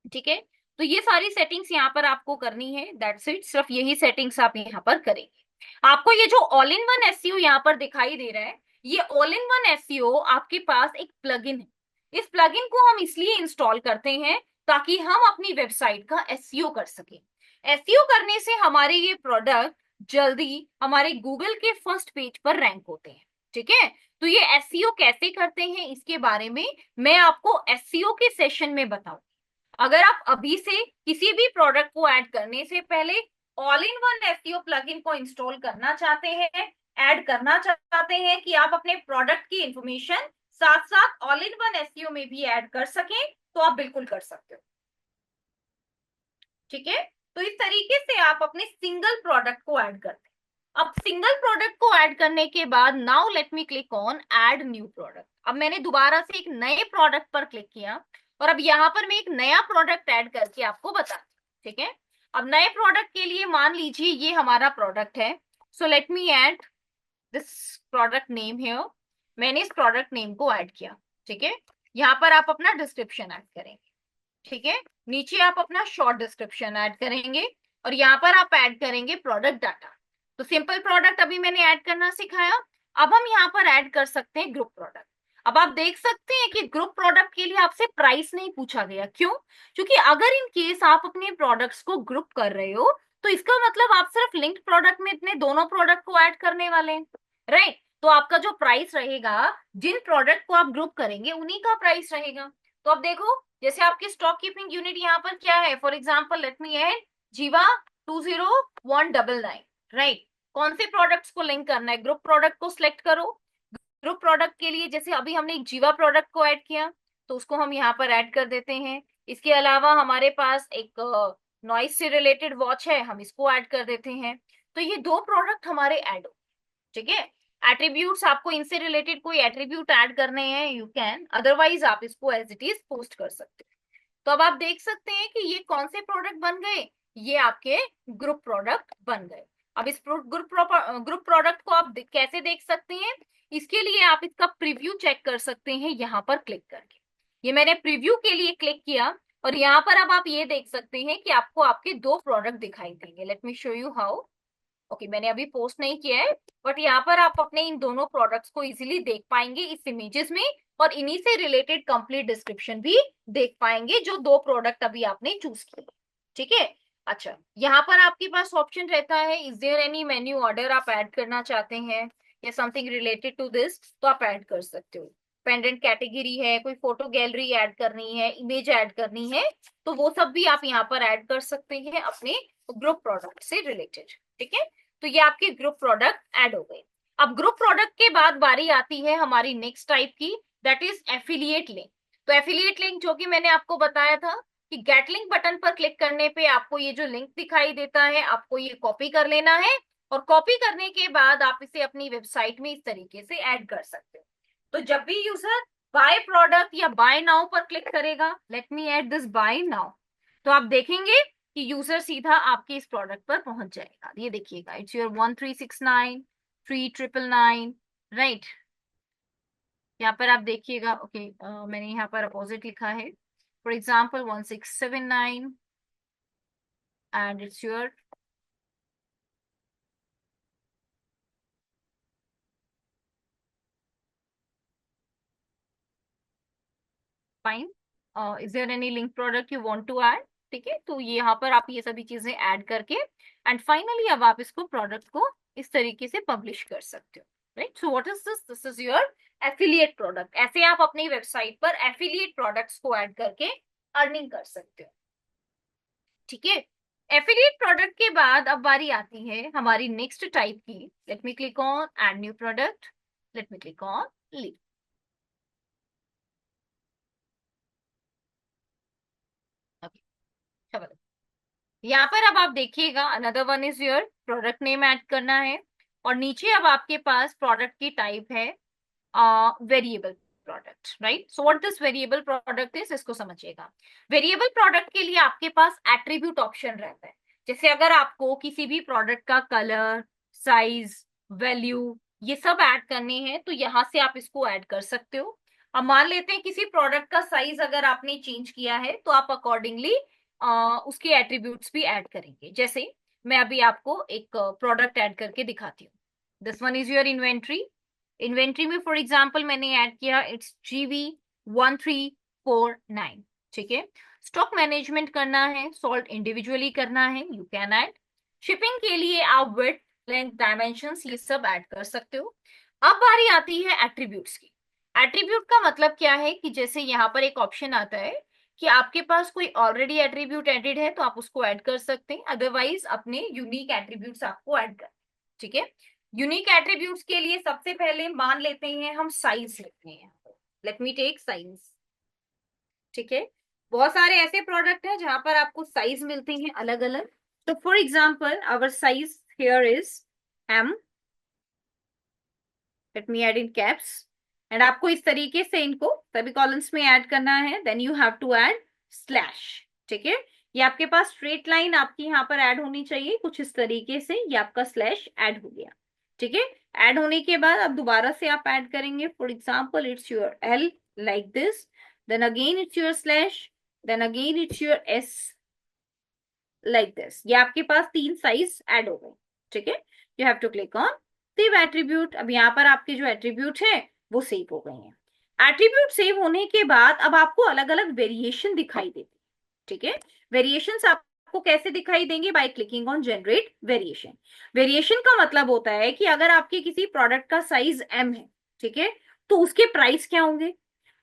Speaker 1: ठीक है, तो ये सारी सेटिंग्स यहाँ पर आपको करनी है, दैट्स इट। सिर्फ यही सेटिंग्स आप यहाँ पर करेंगे। आपको ये जो ऑल इन वन एसईओ यहाँ पर दिखाई दे रहा है, ये ऑल इन वन एसईओ आपके पास एक प्लगइन है। इस प्लगइन को हम इसलिए इंस्टॉल करते हैं ताकि हम अपनी वेबसाइट का एसईओ कर सके। एसईओ करने से हमारे ये प्रोडक्ट जल्दी हमारे गूगल के फर्स्ट पेज पर रैंक होते हैं। ठीक है, तो ये एसईओ कैसे करते हैं इसके बारे में मैं आपको एसईओ के सेशन में बताऊंगी। अगर आप अभी से किसी भी प्रोडक्ट को ऐड करने से पहले all in one SEO plugin को इंस्टॉल करना चाहते हैं, ऐड करना चाहते हैं कि आप अपने प्रोडक्ट की इंफॉर्मेशन साथ साथ ऑल इन वन एसईओ में भी ऐड कर सकें, तो आप बिल्कुल कर सकते हो। ठीक है, तो इस तरीके से आप अपने सिंगल प्रोडक्ट को ऐड करते हैं। अब सिंगल प्रोडक्ट को ऐड करने के बाद now let me click on add new product. अब मैंने दोबारा से एक नए प्रोडक्ट पर क्लिक किया और अब यहाँ पर मैं एक नया प्रोडक्ट ऐड करके आपको बताती हूँ। ठीक है, अब नए प्रोडक्ट के लिए मान लीजिए ये हमारा प्रोडक्ट है, so let me add this product name here. मैंने इस प्रोडक्ट नेम को ऐड किया। ठीक है, यहाँ पर आप अपना डिस्क्रिप्शन ऐड करेंगे। ठीक है, नीचे आप अपना शॉर्ट डिस्क्रिप्शन ऐड करेंगे और यहाँ पर आप ऐड करेंगे प्रोडक्ट डाटा। तो सिंपल प्रोडक्ट अभी मैंने ऐड करना सिखाया, अब हम यहाँ पर ऐड कर सकते हैं ग्रुप प्रोडक्ट। अब आप देख सकते हैं कि ग्रुप प्रोडक्ट के लिए आपसे प्राइस नहीं पूछा गया। क्यों? क्योंकि अगर इन केस आप अपने प्रोडक्ट्स को ग्रुप कर रहे हो तो इसका मतलब आप सिर्फ लिंक्ड प्रोडक्ट में इतने दोनों प्रोडक्ट को ऐड करने वाले हैं, राइट। तो आपका जो प्राइस रहेगा, जिन प्रोडक्ट को आप ग्रुप करेंगे उन्हीं का प्राइस रहेगा। तो अब देखो, जैसे आपकी स्टॉक कीपिंग यूनिट यहाँ पर क्या है, for example let me add जीवा 20199, राइट। कौन से प्रोडक्ट्स को लिंक करना है, ग्रुप प्रोडक्ट को सिलेक्ट करो। ग्रुप प्रोडक्ट के लिए जैसे अभी हमने एक जीवा प्रोडक्ट को ऐड किया तो उसको हम यहाँ पर ऐड कर देते हैं। इसके अलावा हमारे पास एक नॉइस से रिलेटेड वॉच है, हम इसको ऐड कर देते हैं। तो ये दो प्रोडक्ट हमारे ऐड हो। ठीक है, एट्रीब्यूट्स आपको इनसे रिलेटेड कोई एट्रीब्यूट ऐड करने हैं यू कैन, अदरवाइज आप इसको एज इट इज पोस्ट कर सकते हैं। तो अब आप देख सकते हैं कि ये कौन से प्रोडक्ट बन गए, ये आपके ग्रुप प्रोडक्ट बन गए। अब इस ग्रुप प्रोडक्ट को आप कैसे देख सकते हैं, इसके लिए आप इसका प्रीव्यू चेक कर सकते हैं यहाँ पर क्लिक करके। ये मैंने प्रीव्यू के लिए क्लिक किया और यहाँ पर अब आप ये देख सकते हैं कि आपको आपके दो प्रोडक्ट दिखाई देंगे। Let me show you how. Okay, मैंने अभी पोस्ट नहीं किया है, बट यहाँ पर आप अपने इन दोनों प्रोडक्ट्स को इजीली देख पाएंगे इस इमेजेस में और इन्हीं से रिलेटेड कंप्लीट डिस्क्रिप्शन भी देख पाएंगे जो दो प्रोडक्ट अभी आपने चूज किए। ठीक है, अच्छा, यहाँ पर आपके पास ऑप्शन रहता है, is there any menu order आप ऐड करना चाहते हैं या समथिंग रिलेटेड टू दिस, तो आप ऐड कर सकते हो। पेंडेंट कैटेगरी है, कोई फोटो गैलरी ऐड करनी है, इमेज ऐड करनी है, तो वो सब भी आप यहाँ पर ऐड कर सकते हैं अपने ग्रुप प्रोडक्ट से रिलेटेड। ठीक है, तो ये आपके ग्रुप प्रोडक्ट ऐड हो गए। अब ग्रुप प्रोडक्ट के बाद बारी आती है हमारी नेक्स्ट टाइप की, दैट इज एफिलिएट लिंक। तो एफिलिएट लिंक जो कि मैंने आपको बताया था कि गेट लिंक बटन पर क्लिक करने पे आपको ये जो लिंक दिखाई देता है, आपको ये कॉपी कर लेना है, और कॉपी करने के बाद आप इसे अपनी वेबसाइट में इस तरीके से ऐड कर सकते हो। तो जब भी यूजर बाय प्रोडक्ट या बाय नाउ पर क्लिक करेगा, late me add this by now, तो आप देखेंगे कि यूजर सीधा आपके इस प्रोडक्ट पर पहुंच जाएगा। ये देखिएगा, इट्स योर 1369 3999, राइट। यहाँ पर आप देखिएगा, ओके, मैंने यहाँ पर अपोजिट लिखा है, for example 1679, and it's your fine. Is there any link product you want to add? ठीक है, तो ये यहाँ पर आप ये सभी चीजें ऐड करके एंड फाइनली अब आप इसको प्रोडक्ट को इस तरीके से पब्लिश कर सकते हो, right. So what is this? This is your affiliate product. ऐसे आप अपनी वेबसाइट पर एफिलिएट प्रोडक्ट्स को ऐड करके अर्निंग कर सकते हो। ठीक है, एफिलिएट प्रोडक्ट के बाद अब बारी आती है हमारी नेक्स्ट टाइप की। Late me click on add new product, late me click on lead. यहाँ पर अब आप देखिएगा, another one is your product name add करना है, और नीचे अब आपके पास प्रोडक्ट की टाइप है variable product, right. So what this variable product is, इसको समझिएगा। वेरिएबल प्रोडक्ट के लिए आपके पास एट्रीब्यूट ऑप्शन रहता है। जैसे अगर आपको किसी भी प्रोडक्ट का कलर, साइज, वैल्यू ये सब ऐड करने हैं, तो यहाँ से आप इसको ऐड कर सकते हो। अब मान लेते हैं किसी प्रोडक्ट का साइज अगर आपने चेंज किया है, तो आप अकॉर्डिंगली उसके एट्रीब्यूट्स भी ऐड करेंगे। जैसे मैं अभी आपको एक प्रोडक्ट ऐड करके दिखाती हूँ। This one is your inventory. Inventory में फॉर एग्जांपल मैंने ऐड किया इट्स GV1349। ठीक है, स्टॉक मैनेजमेंट करना है, सॉल्ट इंडिविजुअली करना है, यू कैन ऐड। शिपिंग के लिए आप विड्थ, लेंथ, डायमेंशंस ये सब ऐड कर सकते हो। अब बारी आती है एट्रीब्यूट्स की। एट्रीब्यूट का मतलब क्या है कि जैसे यहाँ पर एक ऑप्शन आता है कि आपके पास कोई ऑलरेडी एट्रीब्यूट एडेड है तो आप उसको ऐड कर सकते हैं, अदरवाइज अपने यूनिक एट्रीब्यूट्स आपको ऐड कर। ठीक है, यूनिक एट्रीब्यूट्स के लिए सबसे पहले मान लेते हैं हम साइज लेते हैं। Let me take size. ठीक है, बहुत सारे ऐसे प्रोडक्ट हैं जहां पर आपको साइज मिलते हैं अलग अलग। तो for example our size here is M। Let me add in caps, and आपको इस तरीके से इनको सभी कॉलम्स में ऐड करना है। Then you have to add slash. ठीक है, ये आपके पास स्ट्रेट लाइन आपकी यहाँ पर ऐड होनी चाहिए कुछ इस तरीके से, ये आपका स्लैश ऐड हो गया। ठीक है, ऐड होने के बाद अब दोबारा से आप ऐड करेंगे। For example it's your L like this, then again it's your slash, then again it's your S like this. ये आपके पास 3 साइज ऐड हो गए। ठीक है, you have to click on save attribute. अब यहाँ पर आपके जो एट्रीब्यूट है वो सेव हो गए हैं। एट्रीब्यूट सेव होने के बाद अब आपको अलग अलग वेरिएशन दिखाई देते हैं। ठीक है, वेरिएशंस आपको कैसे दिखाई देंगे? By clicking on generate variation. Variation का मतलब होता है कि अगर आपके किसी प्रोडक्ट का साइज M है, ठीक है, तो उसके प्राइस क्या होंगे।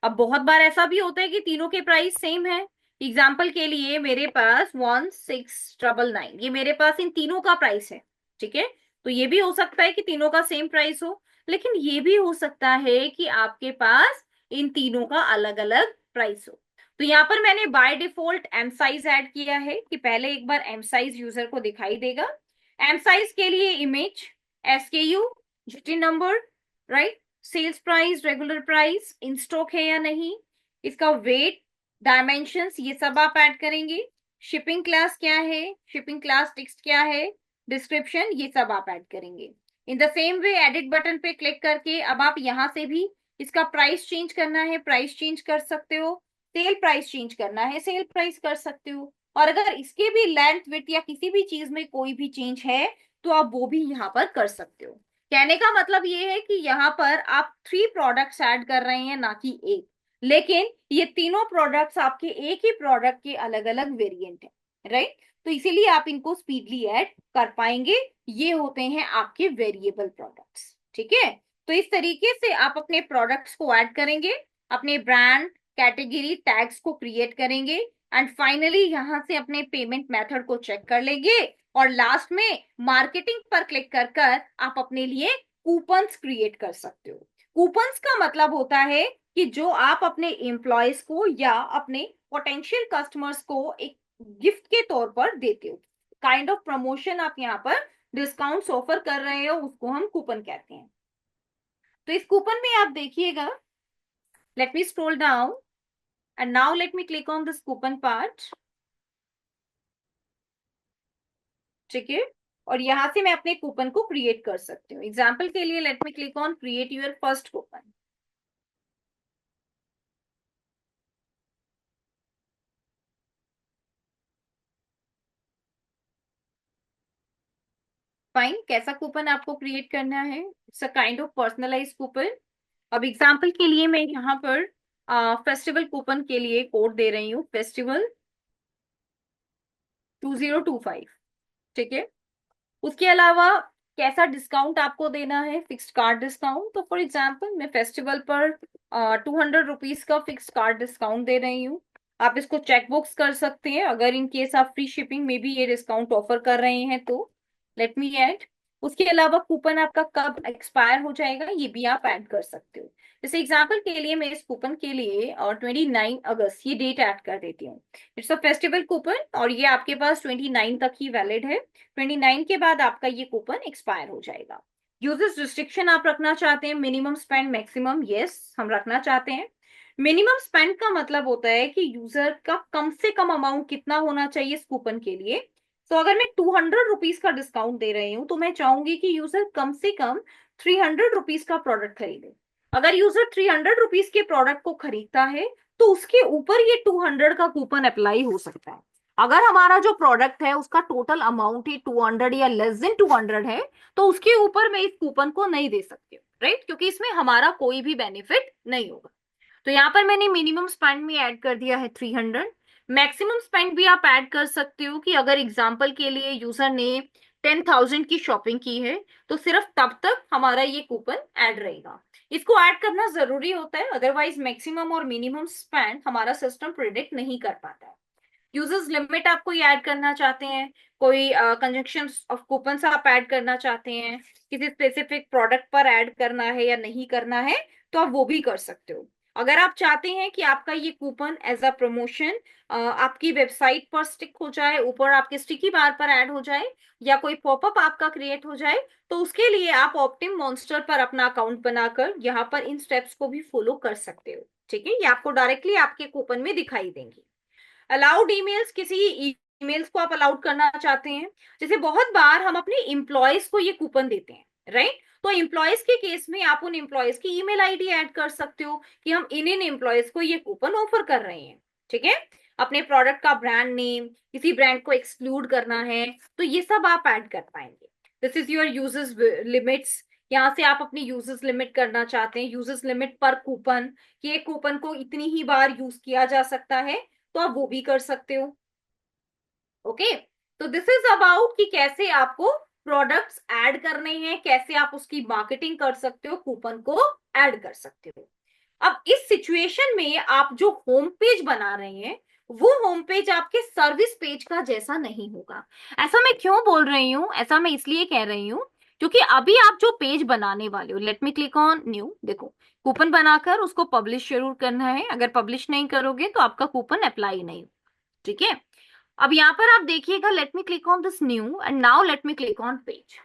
Speaker 1: अब बहुत बार ऐसा भी होता है कि तीनों के प्राइस सेम है। एग्जाम्पल के लिए मेरे पास 1699, ये मेरे पास इन तीनों का प्राइस है। ठीक है, तो ये भी हो सकता है कि तीनों का सेम प्राइस हो, लेकिन ये भी हो सकता है कि आपके पास इन तीनों का अलग अलग प्राइस हो। तो यहाँ पर मैंने by default M size add किया है कि पहले एक बार M साइज यूजर को दिखाई देगा। M साइज के लिए image, SKU, GT number, right, sales price, regular price, in stock है या नहीं, इसका वेट, डायमेंशंस ये सब आप ऐड करेंगे। शिपिंग क्लास क्या है, शिपिंग क्लास टेक्स्ट क्या है, डिस्क्रिप्शन ये सब आप ऐड करेंगे। In the same way edit button पे क्लिक करके अब आप यहां से भी इसका प्राइस चेंज करना है, प्राइस चेंज कर सकते हो। सेल प्राइस चेंज करना है, सेल प्राइस कर सकते हो। और अगर इसके भी लेंथ, विड्थ या किसी भी चीज में कोई भी चेंज है तो आप वो भी यहाँ पर कर सकते हो। कहने का मतलब ये है कि यहाँ पर आप 3 प्रोडक्ट्स ऐड कर रहे हैं, ना कि एक, लेकिन ये तीनों प्रोडक्ट्स आपके एक ही प्रोडक्ट के अलग अलग वेरिएंट है, राइट। तो इसीलिए आप इनको स्पीडली ऐड कर पाएंगे। ये होते हैं आपके वेरिएबल प्रोडक्ट्स, ठीक है। तो इस तरीके से आप अपने प्रोडक्ट्स को ऐड करेंगे, अपने ब्रांड कैटेगरी टैग्स को क्रिएट करेंगे, एंड फाइनली यहां से अपने पेमेंट मेथड को चेक कर लेंगे, और लास्ट में मार्केटिंग पर क्लिक कर कर आप अपने लिए कूपन्स क्रिएट कर सकते हो। कूपन्स का मतलब होता है कि जो आप अपने एम्प्लॉयज को या अपने पोटेंशियल कस्टमर्स को एक गिफ्ट के तौर पर देते हो, काइंड ऑफ प्रमोशन आप यहाँ पर डिस्काउंट्स ऑफर कर रहे हो, उसको हम कूपन कहते हैं। तो इस कूपन में आप देखिएगा, let me scroll down and now let me click on this coupon part, ठीक है। और यहां से मैं अपने कूपन को क्रिएट कर सकती हूँ। एग्जाम्पल के लिए let me click on create your first coupon. Fine, कैसा कूपन आपको क्रिएट करना है? It's a kind of personalise coupon. अब एग्जाम्पल के लिए मैं यहाँ पर फेस्टिवल कूपन के लिए कोड दे रही हूँ, फेस्टिवल 2025, ठीक है। उसके अलावा कैसा डिस्काउंट आपको देना है? Fixed card discount. तो फॉर एग्जाम्पल मैं फेस्टिवल पर 200 रुपीज का फिक्स्ड कार्ड डिस्काउंट दे रही हूँ। आप इसको चेकबॉक्स कर सकते हैं अगर इन केस आप फ्री शिपिंग में भी ये डिस्काउंट ऑफर कर रहे हैं तो। Late me add. उसके अलावा कूपन आपका कब एक्सपायर हो जाएगा ये भी आप ऐड कर सकते हो। जैसे एग्जाम्पल के लिए मैं इस कूपन के लिए 29 अगस्त ये डेट ऐड कर देती हूँ। इट्स अ फेस्टिवल कूपन और ये आपके पास 29 तक ही वैलिड है। 29 के बाद आपका ये कूपन एक्सपायर हो जाएगा। यूजर्स रिस्ट्रिक्शन आप रखना चाहते हैं, मिनिमम स्पेंड मैक्सिमम, यस हम रखना चाहते हैं। मिनिमम स्पेंड का मतलब होता है कि यूजर का कम से कम अमाउंट कितना होना चाहिए इस कूपन के लिए। तो अगर मैं 200 रुपीज का डिस्काउंट दे रही हूँ तो मैं चाहूंगी कि यूजर कम से कम 300 रुपीज का प्रोडक्ट खरीदे। अगर यूजर 300 रुपीज के प्रोडक्ट को खरीदता है तो उसके ऊपर ये 200 का कूपन अप्लाई हो सकता है। अगर हमारा जो प्रोडक्ट है उसका टोटल अमाउंट ही 200 या लेस देन 200 है तो उसके ऊपर मैं इस कूपन को नहीं दे सकती हूँ, राइट, क्योंकि इसमें हमारा कोई भी बेनिफिट नहीं होगा। तो यहाँ पर मैंने मिनिमम स्पेंड में ऐड कर दिया है 300। मैक्सिमम स्पेंड भी आप ऐड कर सकते हो कि अगर एग्जाम्पल के लिए यूजर ने 10,000 की शॉपिंग की है तो सिर्फ तब तक हमारा ये कूपन ऐड रहेगा। इसको ऐड करना जरूरी होता है, अदरवाइज मैक्सिमम और मिनिमम स्पेंड हमारा सिस्टम प्रिडिक्ट नहीं कर पाता है। यूजर्स लिमिट आप कोई ऐड करना चाहते हैं, कोई कंजंक्शन ऑफ कूपन्स आप ऐड करना चाहते हैं, किसी स्पेसिफिक प्रोडक्ट पर ऐड करना है या नहीं करना है तो आप वो भी कर सकते हो। अगर आप चाहते हैं कि आपका ये कूपन एज अ प्रमोशन आपकी वेबसाइट पर स्टिक हो जाए, ऊपर आपके स्टिकी बार पर ऐड हो जाए या कोई पॉपअप आपका क्रिएट हो जाए, तो उसके लिए आप ऑप्टिम मॉन्स्टर पर अपना अकाउंट बनाकर यहाँ पर इन स्टेप्स को भी फॉलो कर सकते हो, ठीक है। ये आपको डायरेक्टली आपके कूपन में दिखाई देंगे। अलाउड ईमेल्स, किसी ईमेल्स को आप अलाउड करना चाहते हैं। जैसे बहुत बार हम अपने एम्प्लॉयज को ये कूपन देते हैं, राइट, तो एम्प्लॉयज के केस में आप उन एम्प्लॉयज की ईमेल आईडी ऐड कर सकते हो कि हम इन एम्प्लॉयज को ये कूपन ऑफर कर रहे हैं, ठीक है। अपने प्रोडक्ट का ब्रांड नेम, किसी ब्रांड को एक्सक्लूड करना है तो ये सब आप ऐड कर पाएंगे। This is your users limits. यहाँ से आप अपनी यूजर्स लिमिट करना चाहते हैं, यूजर्स लिमिट पर कूपन, कि एक कूपन को इतनी ही बार यूज किया जा सकता है, तो आप वो भी कर सकते हो। ओके, तो दिस इज अबाउट कि कैसे आपको प्रोडक्ट्स ऐड करने हैं, कैसे आप उसकी मार्केटिंग कर सकते हो, कूपन को ऐड कर सकते हो। अब इस सिचुएशन में आप जो होम पेज बना रहे हैं वो होम पेज आपके सर्विस पेज का जैसा नहीं होगा। ऐसा मैं क्यों बोल रही हूँ? ऐसा मैं इसलिए कह रही हूँ क्योंकि अभी आप जो पेज बनाने वाले हो, late me click on new, देखो कूपन बनाकर उसको पब्लिश जरूर करना है। अगर पब्लिश नहीं करोगे तो आपका कूपन अप्लाई नहीं, ठीक है। अब यहाँ पर आप देखिएगा, late me click on this new and now let me click on page.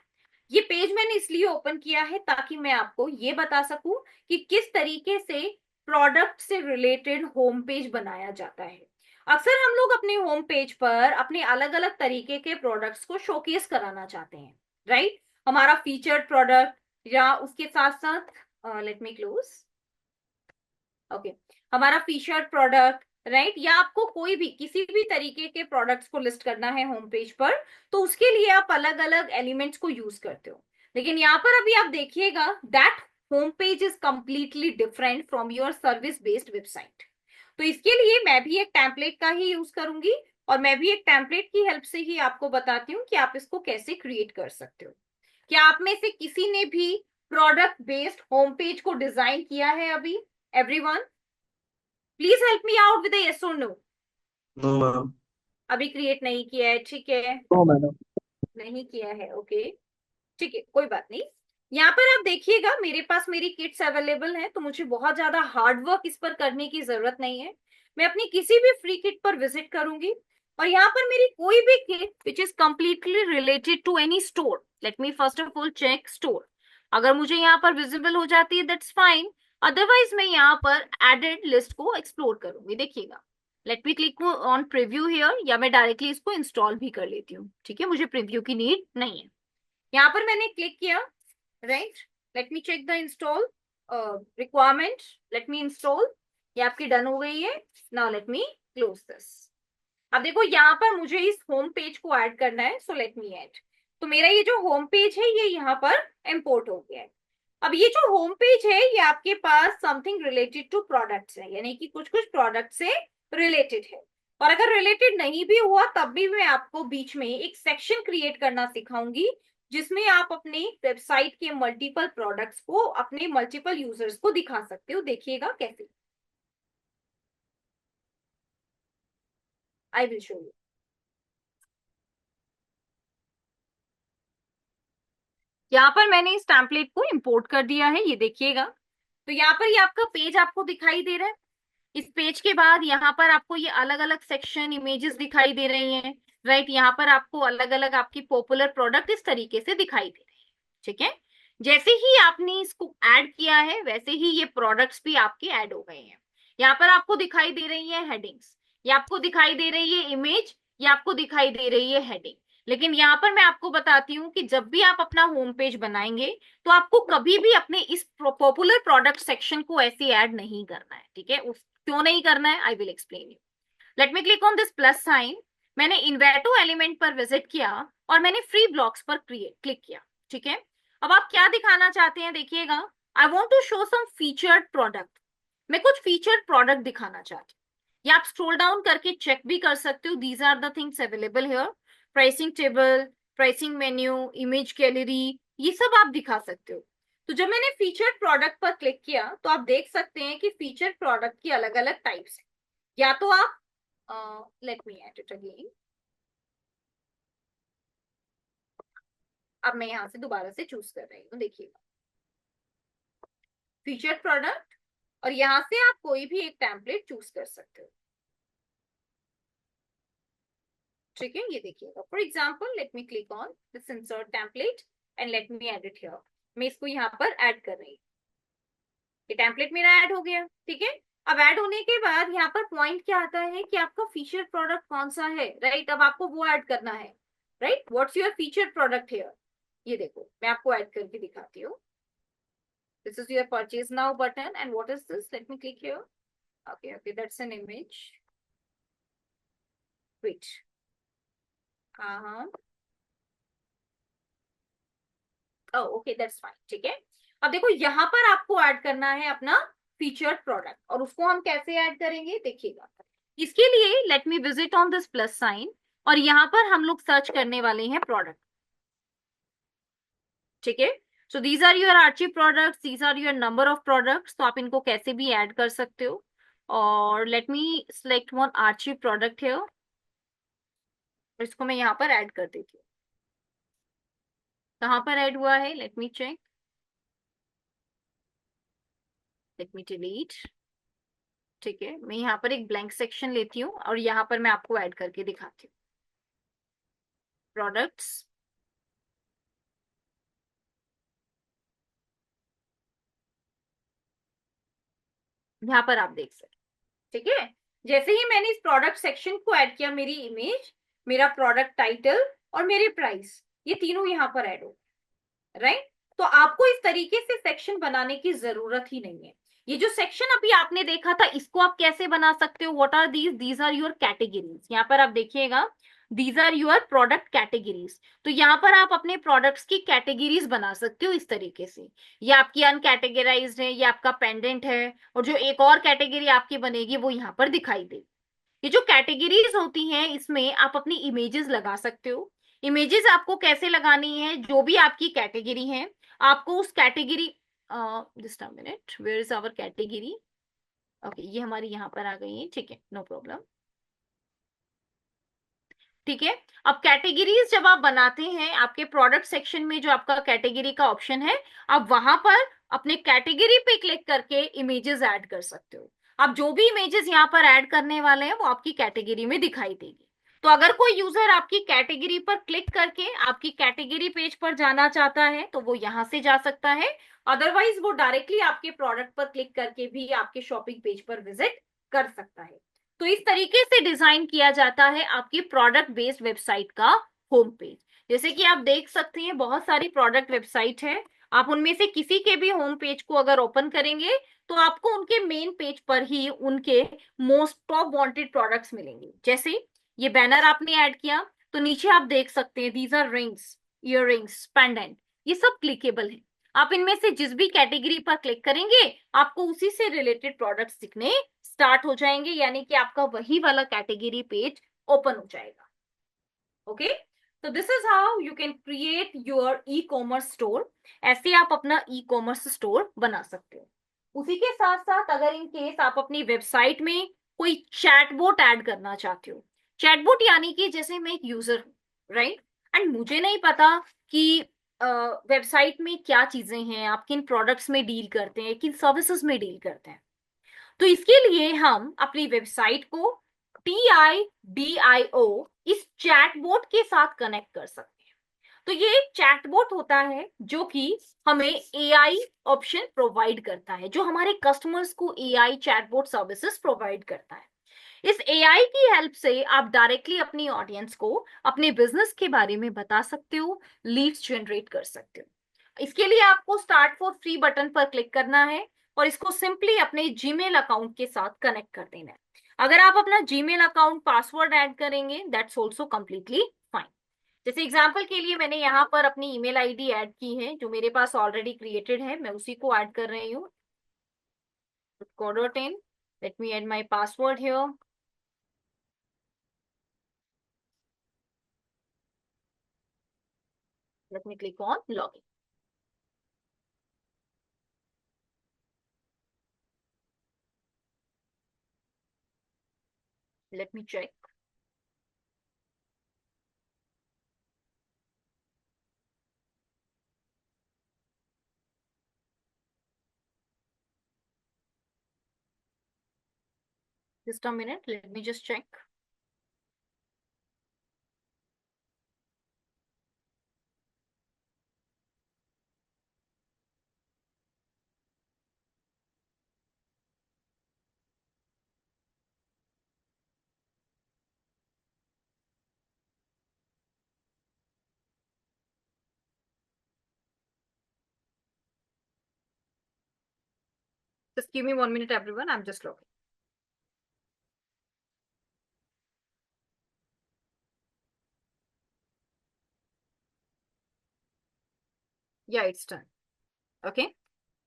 Speaker 1: ये पेज मैंने इसलिए ओपन किया है ताकि मैं आपको ये बता सकूं कि किस तरीके से प्रोडक्ट से रिलेटेड होम पेज बनाया जाता है। अक्सर हम लोग अपने होम पेज पर अपने अलग अलग तरीके के प्रोडक्ट्स को शोकेस कराना चाहते हैं, राइट। हमारा फीचर्ड प्रोडक्ट या उसके साथ साथ लेट मी क्लोज, ओके, हमारा फीचर्ड प्रोडक्ट, राइट, या आपको कोई भी किसी भी तरीके के प्रोडक्ट्स को लिस्ट करना है होम पेज पर तो उसके लिए आप अलग अलग एलिमेंट्स को यूज करते हो। लेकिन यहाँ पर अभी आप देखिएगा that home page is completely different from your service based website. तो इसके लिए मैं भी एक टेम्पलेट का ही यूज करूंगी, और मैं भी एक टेम्पलेट की हेल्प से ही आपको बताती हूँ कि आप इसको कैसे क्रिएट कर सकते हो। क्या आप में से किसी ने भी प्रोडक्ट बेस्ड होम पेज को डिजाइन किया है अभी? Everyone please help me out with yes और नो।
Speaker 3: No ma'am.
Speaker 1: अभी क्रिएट नहीं किया है, ठीक है,
Speaker 3: नो मैडम।
Speaker 1: नहीं किया है, ओके, ठीक है, कोई बात नहीं। यहाँ पर आप देखिएगा मेरे पास मेरी किट्स अवेलेबल हैं, तो मुझे बहुत ज्यादा हार्ड वर्क इस पर करने की जरूरत नहीं है। मैं अपनी किसी भी फ्री किट पर विजिट करूंगी और यहाँ पर मेरी कोई भी kit which is completely related to any store, let me first of all check store. अगर मुझे यहाँ पर विजिबल हो जाती है दैट्स फाइन, अदरवाइज मैं यहाँ पर एडेड लिस्ट को एक्सप्लोर करूंगी। देखिएगा, late me click on preview here, या मैं डायरेक्टली इसको इंस्टॉल भी कर लेती हूँ, ठीक है, मुझे प्रीव्यू की नीड नहीं है। यहाँ पर मैंने क्लिक किया, right, let me check the install requirement, let me install, ये आपकी डन हो गई है। Now let me close this. अब देखो यहाँ पर मुझे इस होम पेज को ऐड करना है, सो लेट मी ऐड। तो मेरा ये जो होम पेज है ये यहाँ पर इंपोर्ट हो गया है। अब ये जो होम पेज है ये आपके पास समथिंग रिलेटेड टू प्रोडक्ट्स है, यानी कि कुछ कुछ प्रोडक्ट से रिलेटेड है। और अगर रिलेटेड नहीं भी हुआ तब भी मैं आपको बीच में एक सेक्शन क्रिएट करना सिखाऊंगी जिसमें आप अपने वेबसाइट के मल्टीपल प्रोडक्ट्स को अपने मल्टीपल यूजर्स को दिखा सकते हो। देखिएगा कैसे, आई विल शो यू। यहाँ पर मैंने इस टेम्पलेट को इंपोर्ट कर दिया है, ये देखिएगा। तो यहाँ पर ये आपका पेज आपको दिखाई दे रहा है। इस पेज के बाद यहाँ पर आपको ये अलग अलग सेक्शन इमेजेस दिखाई दे रही हैं, राइट। यहाँ पर आपको अलग अलग आपकी पॉपुलर प्रोडक्ट इस तरीके से दिखाई दे रहे हैं, ठीक है। जैसे ही आपने इसको ऐड किया है वैसे ही ये प्रोडक्ट्स भी आपके ऐड हो गए हैं। यहाँ पर आपको दिखाई दे रही है हेडिंग्स, ये आपको दिखाई दे रही है इमेज, ये आपको दिखाई दे रही है हेडिंग। लेकिन यहाँ पर मैं आपको बताती हूँ कि जब भी आप अपना होम पेज बनाएंगे तो आपको कभी भी अपने इस पॉपुलर प्रोडक्ट सेक्शन को ऐसे ऐड नहीं करना है, ठीक है। क्यों नहीं करना है, I will explain you. Late me click on this plus sign. मैंने इन्वेटो एलिमेंट पर विजिट किया और मैंने फ्री ब्लॉक्स पर क्लिक किया, ठीक है। अब आप क्या दिखाना चाहते हैं, देखिएगा, I want to show some featured product. मैं कुछ फीचर्ड प्रोडक्ट दिखाना चाहती हूँ। या आप स्क्रॉल डाउन करके चेक भी कर सकते हो, these are the things available here. Pricing table, pricing menu, image gallery, ये सब आप दिखा सकते हो। तो जब मैंने फीचर्ड प्रोडक्ट पर क्लिक किया तो आप देख सकते हैं कि फीचर्ड प्रोडक्ट की अलग अलग टाइप्स है। या तो आप late me add it again. अब मैं यहां से दोबारा से चूज कर रही हूँ, देखिएगा, फीचर्ड प्रोडक्ट, और यहां से आप कोई भी एक टेम्पलेट चूज कर सकते हो, ठीक है। ये देखिएगा, for example let me click on this insert template and let me add it here. मैं इसको यहाँ पर ऐड कर रही हूँ, ये टेम्पलेट मेरा ऐड हो गया, ठीक है। अब ऐड होने के बाद यहाँ पर पॉइंट क्या आता है कि आपका फीचर प्रोडक्ट कौन सा है, राइट। अब आपको वो ऐड करना है, right, what's your feature product here. ये देखो मैं आपको ऐड करके दिखाती हूँ। This is your purchase now button and what is this, let me click here. Okay okay, that's an image, wait, हाँ, ओके दैट्स फाइन, ठीक है। अब देखो यहाँ पर आपको ऐड करना है अपना फीचर्ड प्रोडक्ट, और उसको हम कैसे ऐड करेंगे, देखिएगा। इसके लिए let me visit on this plus sign, और यहाँ पर हम लोग सर्च करने वाले हैं प्रोडक्ट, ठीक है। So these are your Archie products, these are your number of products, तो आप इनको कैसे भी ऐड कर सकते हो। और let me select one Archie product here, इसको मैं यहाँ पर ऐड कर देती हूँ। कहाँ पर ऐड हुआ है, let me check, let me delete, ठीक है। मैं यहाँ पर एक ब्लैंक सेक्शन लेती हूँ और यहाँ पर मैं आपको ऐड करके दिखाती हूँ प्रोडक्ट्स। यहाँ पर आप देख सकते, ठीक है। जैसे ही मैंने इस प्रोडक्ट सेक्शन को ऐड किया, मेरी इमेज, मेरा प्रोडक्ट टाइटल और मेरे प्राइस, ये तीनों यहाँ पर ऐड हो, राइट। तो आपको इस तरीके से सेक्शन बनाने की जरूरत ही नहीं है। ये जो सेक्शन अभी आपने देखा था इसको आप कैसे बना सकते हो, what are these are your categories. यहाँ पर आप देखिएगा, these are your product categories. तो यहाँ पर आप अपने प्रोडक्ट्स की कैटेगरीज बना सकते हो इस तरीके से। ये आपकी अनकैटेगराइज्ड है, ये आपका पेंडेंट है, और जो एक और कैटेगरी आपकी बनेगी वो यहाँ पर दिखाई देगी। ये जो कैटेगरीज होती हैं इसमें आप अपनी इमेजेस लगा सकते हो। इमेजेस आपको कैसे लगानी है, जो भी आपकी कैटेगरी है आपको उस category, just a minute, where is our category, okay ये हमारी यहाँ पर आ गई है, ठीक है, नो प्रॉब्लम। ठीक है, अब कैटेगरीज जब आप बनाते हैं आपके प्रोडक्ट सेक्शन में जो आपका कैटेगरी का ऑप्शन है, आप वहां पर अपने कैटेगरी पे क्लिक करके इमेजेस ऐड कर सकते हो। आप जो भी इमेजेस यहाँ पर ऐड करने वाले हैं वो आपकी कैटेगरी में दिखाई देगी। तो अगर कोई यूजर आपकी कैटेगरी पर क्लिक करके आपकी कैटेगरी पेज पर जाना चाहता है तो वो यहाँ से जा सकता है, अदरवाइज वो डायरेक्टली आपके प्रोडक्ट पर क्लिक करके भी आपके शॉपिंग पेज पर विजिट कर सकता है। तो इस तरीके से डिजाइन किया जाता है आपकी प्रोडक्ट बेस्ड वेबसाइट का होम पेज। जैसे कि आप देख सकते हैं बहुत सारी प्रोडक्ट वेबसाइट है, आप उनमें से किसी के भी होम पेज को अगर ओपन करेंगे तो आपको उनके मेन पेज पर ही उनके मोस्ट टॉप वांटेड प्रोडक्ट्स मिलेंगे। जैसे ये बैनर आपने ऐड किया तो नीचे आप देख सकते हैं these are rings, earrings, pendant, ये सब क्लिकेबल है। आप इनमें से जिस भी कैटेगरी पर क्लिक करेंगे आपको उसी से रिलेटेड प्रोडक्ट्स दिखने स्टार्ट हो जाएंगे, यानी कि आपका वही वाला कैटेगरी पेज ओपन हो जाएगा। ओके, तो this is how you can create your e commerce store. ऐसे आप अपना ई कॉमर्स स्टोर बना सकते हो। उसी के साथ साथ अगर इन केस आप अपनी वेबसाइट में कोई चैटबॉट ऐड करना चाहते हो, चैटबॉट यानी कि जैसे मैं एक यूजर हूँ, राइट, एंड मुझे नहीं पता कि वेबसाइट में क्या चीजें हैं, आप किन प्रोडक्ट्स में डील करते हैं, किन सर्विसेज में डील करते हैं, तो इसके लिए हम अपनी वेबसाइट को TIDIO इस चैटबॉट के साथ कनेक्ट कर सकते हैं। तो ये एक चैटबॉट होता है जो कि हमें AI ऑप्शन प्रोवाइड करता है, जो हमारे कस्टमर्स को AI चैटबॉट सर्विसेज प्रोवाइड करता है। इस AI की हेल्प से आप डायरेक्टली अपनी ऑडियंस को अपने बिजनेस के बारे में बता सकते हो, लीड्स जनरेट कर सकते हो। इसके लिए आपको स्टार्ट फॉर फ्री बटन पर क्लिक करना है और इसको सिंपली अपने जीमेल अकाउंट के साथ कनेक्ट कर देना है। अगर आप अपना जीमेल अकाउंट पासवर्ड ऐड करेंगे दैट्स ऑल्सो कंप्लीटली फाइन। जैसे एग्जांपल के लिए मैंने यहाँ पर अपनी ईमेल आईडी ऐड की है जो मेरे पास ऑलरेडी क्रिएटेड है, मैं उसी को ऐड कर रही हूँ, co.in. Let me add my password here. Let me click on login. Let me check. Just a minute. Let me just check. Just give me 1 minute, everyone. I'm just logging. Yeah, it's done. Okay.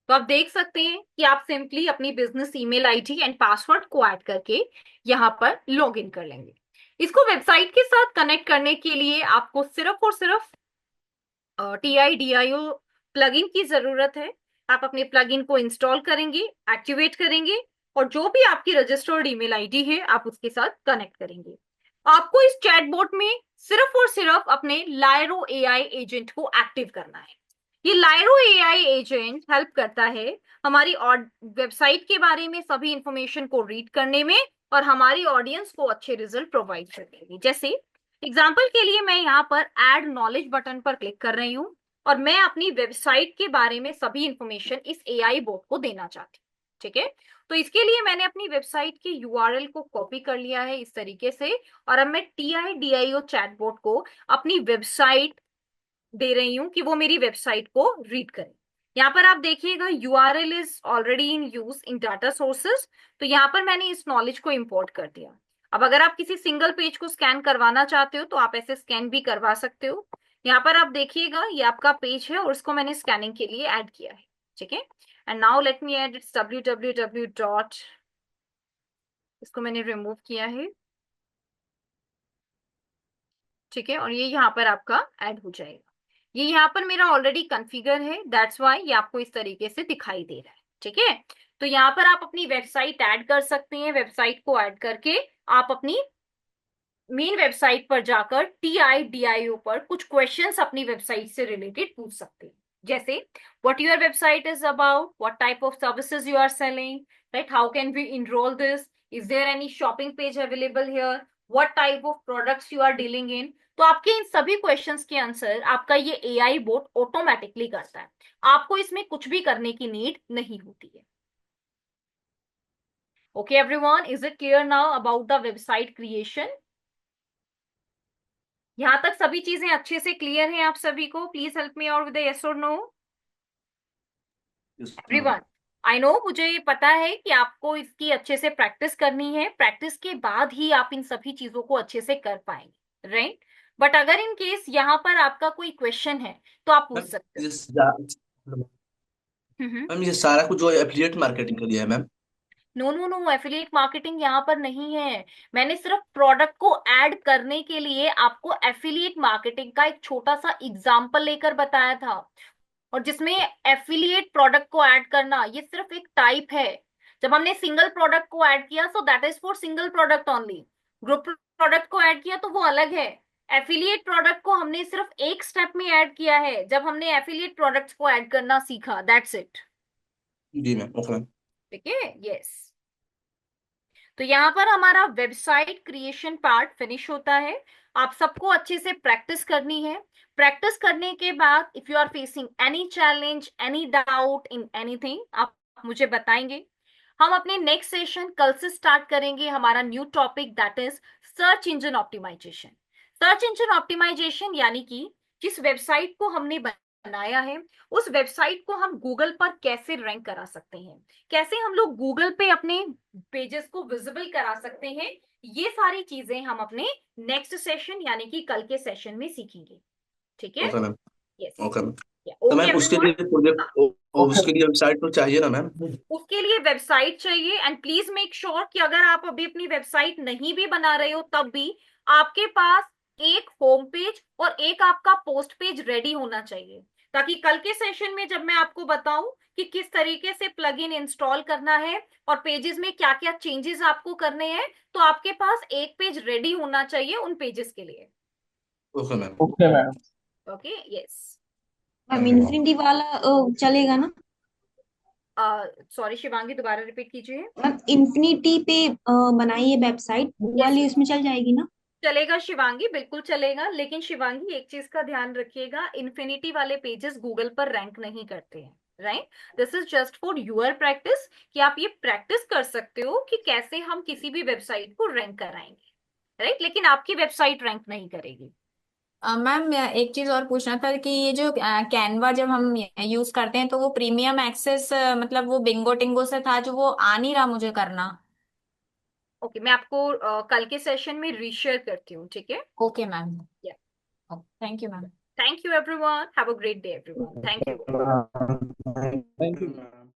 Speaker 1: तो आप देख सकते हैं कि आप simply अपनी business email ID and password को add करके यहाँ पर लॉग इन कर लेंगे। इसको वेबसाइट के साथ कनेक्ट करने के लिए आपको सिर्फ और सिर्फ TIDIO प्लगइन की जरूरत है। आप अपने प्लगइन को इंस्टॉल करेंगे, एक्टिवेट करेंगे और जो भी आपकी रजिस्टर्ड ईमेल आईडी है आप उसके साथ कनेक्ट करेंगे। आपको इस चैटबॉट में सिर्फ और सिर्फ अपने लायरो AI एजेंट को एक्टिव करना है। ये लायरो AI एजेंट हेल्प करता है हमारी वेबसाइट के बारे में सभी इंफॉर्मेशन को रीड करने में और हमारी ऑडियंस को अच्छे रिजल्ट प्रोवाइड करने में। जैसे एग्जाम्पल के लिए मैं यहाँ पर एड नॉलेज बटन पर क्लिक कर रही हूँ और मैं अपनी वेबसाइट के बारे में सभी इंफॉर्मेशन इस AI बोट को देना चाहती हूँ। ठीक है, तो इसके लिए मैंने अपनी वेबसाइट की URL को कॉपी कर लिया है इस तरीके से और अब मैं TIDIO चैटबॉट को अपनी वेबसाइट दे रही हूँ कि वो मेरी वेबसाइट को रीड करे। यहाँ पर आप देखिएगा URL is already in use in data sources, तो यहाँ पर मैंने इस नॉलेज को इंपोर्ट कर दिया। अब अगर आप किसी सिंगल पेज को स्कैन करवाना चाहते हो तो आप ऐसे स्कैन भी करवा सकते हो। यहाँ पर आप देखिएगा ये आपका पेज है और इसको मैंने स्कैनिंग के लिए ऐड किया है। ठीक है, and now let me add it's www. इसको मैंने रिमूव किया है ठीक है, और ये यहाँ पर आपका ऐड हो जाएगा। ये यहाँ पर मेरा ऑलरेडी कॉन्फ़िगर है, दैट्स वाई ये आपको इस तरीके से दिखाई दे रहा है। ठीक है, तो यहाँ पर आप अपनी वेबसाइट ऐड कर सकते हैं। वेबसाइट को ऐड करके आप अपनी मेन वेबसाइट पर जाकर TIDIO पर कुछ क्वेश्चंस अपनी वेबसाइट से रिलेटेड पूछ सकते हैं, जैसे what your website is about, what type of services you are selling, right, how can we enroll this, is there any shopping page available here, what type of products you are dealing in. तो आपके इन सभी questions के answer आपका ये AI boat automatically करता है, आपको इसमें कुछ भी करने की नीड नहीं होती है। Okay everyone, is it clear now about the website creation? यहां तक सभी चीजें अच्छे से क्लियर हैं आप सभी को? Please help me out with yes और no
Speaker 3: Yes, ma'am.
Speaker 1: Everyone. I know, मुझे ये पता है कि आपको इसकी अच्छे से प्रैक्टिस करनी है, प्रैक्टिस के बाद ही आप इन सभी चीजों को अच्छे से कर पाएंगे, राइट? बट अगर इन केस यहाँ पर आपका कोई क्वेश्चन है तो आप पूछ
Speaker 3: मैम
Speaker 1: सकते
Speaker 3: ये
Speaker 1: हो।
Speaker 3: मैम ये सारा कुछ जो एफिलिएट मार्केटिंग के लिए है ma'am.
Speaker 1: No no no, affiliate marketing यहाँ पर नहीं है। मैंने सिर्फ प्रोडक्ट को ऐड करने के लिए आपको एफिलिएट मार्केटिंग का एक छोटा सा एग्जांपल लेकर बताया था, और जिसमें एफिलिएट प्रोडक्ट को ऐड करना ये सिर्फ एक टाइप है। जब हमने सिंगल प्रोडक्ट को ऐड किया so that is for single product only, group product को ऐड किया तो वो अलग है। एफिलिएट प्रोडक्ट को हमने सिर्फ एक स्टेप में ऐड किया है, जब हमने एफिलिएट प्रोडक्ट्स को ऐड करना सीखा, दैट्स इट।
Speaker 3: जी मैम, ओके मैम।
Speaker 1: ठीक है, यस। तो यहाँ पर हमारा वेबसाइट क्रिएशन पार्ट फिनिश होता है। आप सबको अच्छे से प्रैक्टिस करनी है। प्रैक्टिस करने के बाद if you are facing any challenge, any doubt in anything, आप मुझे बताएंगे। हम अपने नेक्स्ट सेशन कल से स्टार्ट करेंगे हमारा new topic, that is search engine optimisation. Search engine optimisation यानी कि जिस वेबसाइट को हमने बनाया है उस वेबसाइट को हम गूगल पर कैसे रैंक करा सकते हैं, कैसे हम लोग गूगल पे अपने पेजेस को विजिबल करा सकते हैं। ये सारी चीजें हम अपने नेक्स्ट सेशन यानी कि कल के सेशन में सीखेंगे। ठीक है,
Speaker 3: okay ma'am.
Speaker 1: Yes,
Speaker 3: okay ma'am. तो
Speaker 1: ओके
Speaker 3: मैम उसके
Speaker 1: एवरीवन।
Speaker 3: लिए प्रोजेक्ट उसके लिए वेबसाइट तो चाहिए ना मैम।
Speaker 1: उसके लिए वेबसाइट चाहिए, एंड प्लीज मेक श्योर कि अगर आप अभी अपनी वेबसाइट नहीं भी बना रहे हो तब भी आपके पास एक होम पेज और एक आपका पोस्ट पेज रेडी होना चाहिए, ताकि कल के सेशन में जब मैं आपको बताऊं कि किस तरीके से प्लगइन इंस्टॉल करना है और पेजेस में क्या क्या चेंजेस आपको करने हैं, तो आपके पास एक पेज रेडी होना चाहिए उन पेजेस के लिए।
Speaker 3: Okay ma'am.
Speaker 4: Okay ma'am.
Speaker 1: Okay, yes.
Speaker 4: Ma'am infinity वाला चलेगा ना?
Speaker 1: सॉरी शिवांगी, दोबारा रिपीट कीजिए।
Speaker 4: मैम इन्फिनिटी पे बनाइए वेबसाइट, वो
Speaker 1: यस,
Speaker 4: वाली उसमें चल जाएगी ना?
Speaker 1: चलेगा शिवांगी, बिल्कुल चलेगा, लेकिन शिवांगी एक चीज का ध्यान रखिएगा, इन्फिनिटी वाले पेजेस गूगल पर रैंक नहीं करते हैं, right? This is just for your practice, कि आप ये प्रैक्टिस कर सकते हो कि कैसे हम किसी भी वेबसाइट को रैंक कराएंगे, राइट? लेकिन आपकी वेबसाइट रैंक नहीं करेगी।
Speaker 2: मैम एक चीज और पूछना था कि ये जो कैनवा जब हम यूज करते हैं तो वो प्रीमियम एक्सेस मतलब वो बिंगो टिंगो से था जो वो आ नहीं रहा मुझे करना।
Speaker 1: ओके, मैं आपको कल के सेशन में रीशेयर करती हूँ, ठीक है?
Speaker 2: Okay ma'am.
Speaker 1: Yeah.
Speaker 2: Thank you ma'am.
Speaker 1: Thank you everyone, have a great day everyone, thank you।
Speaker 4: Thank you.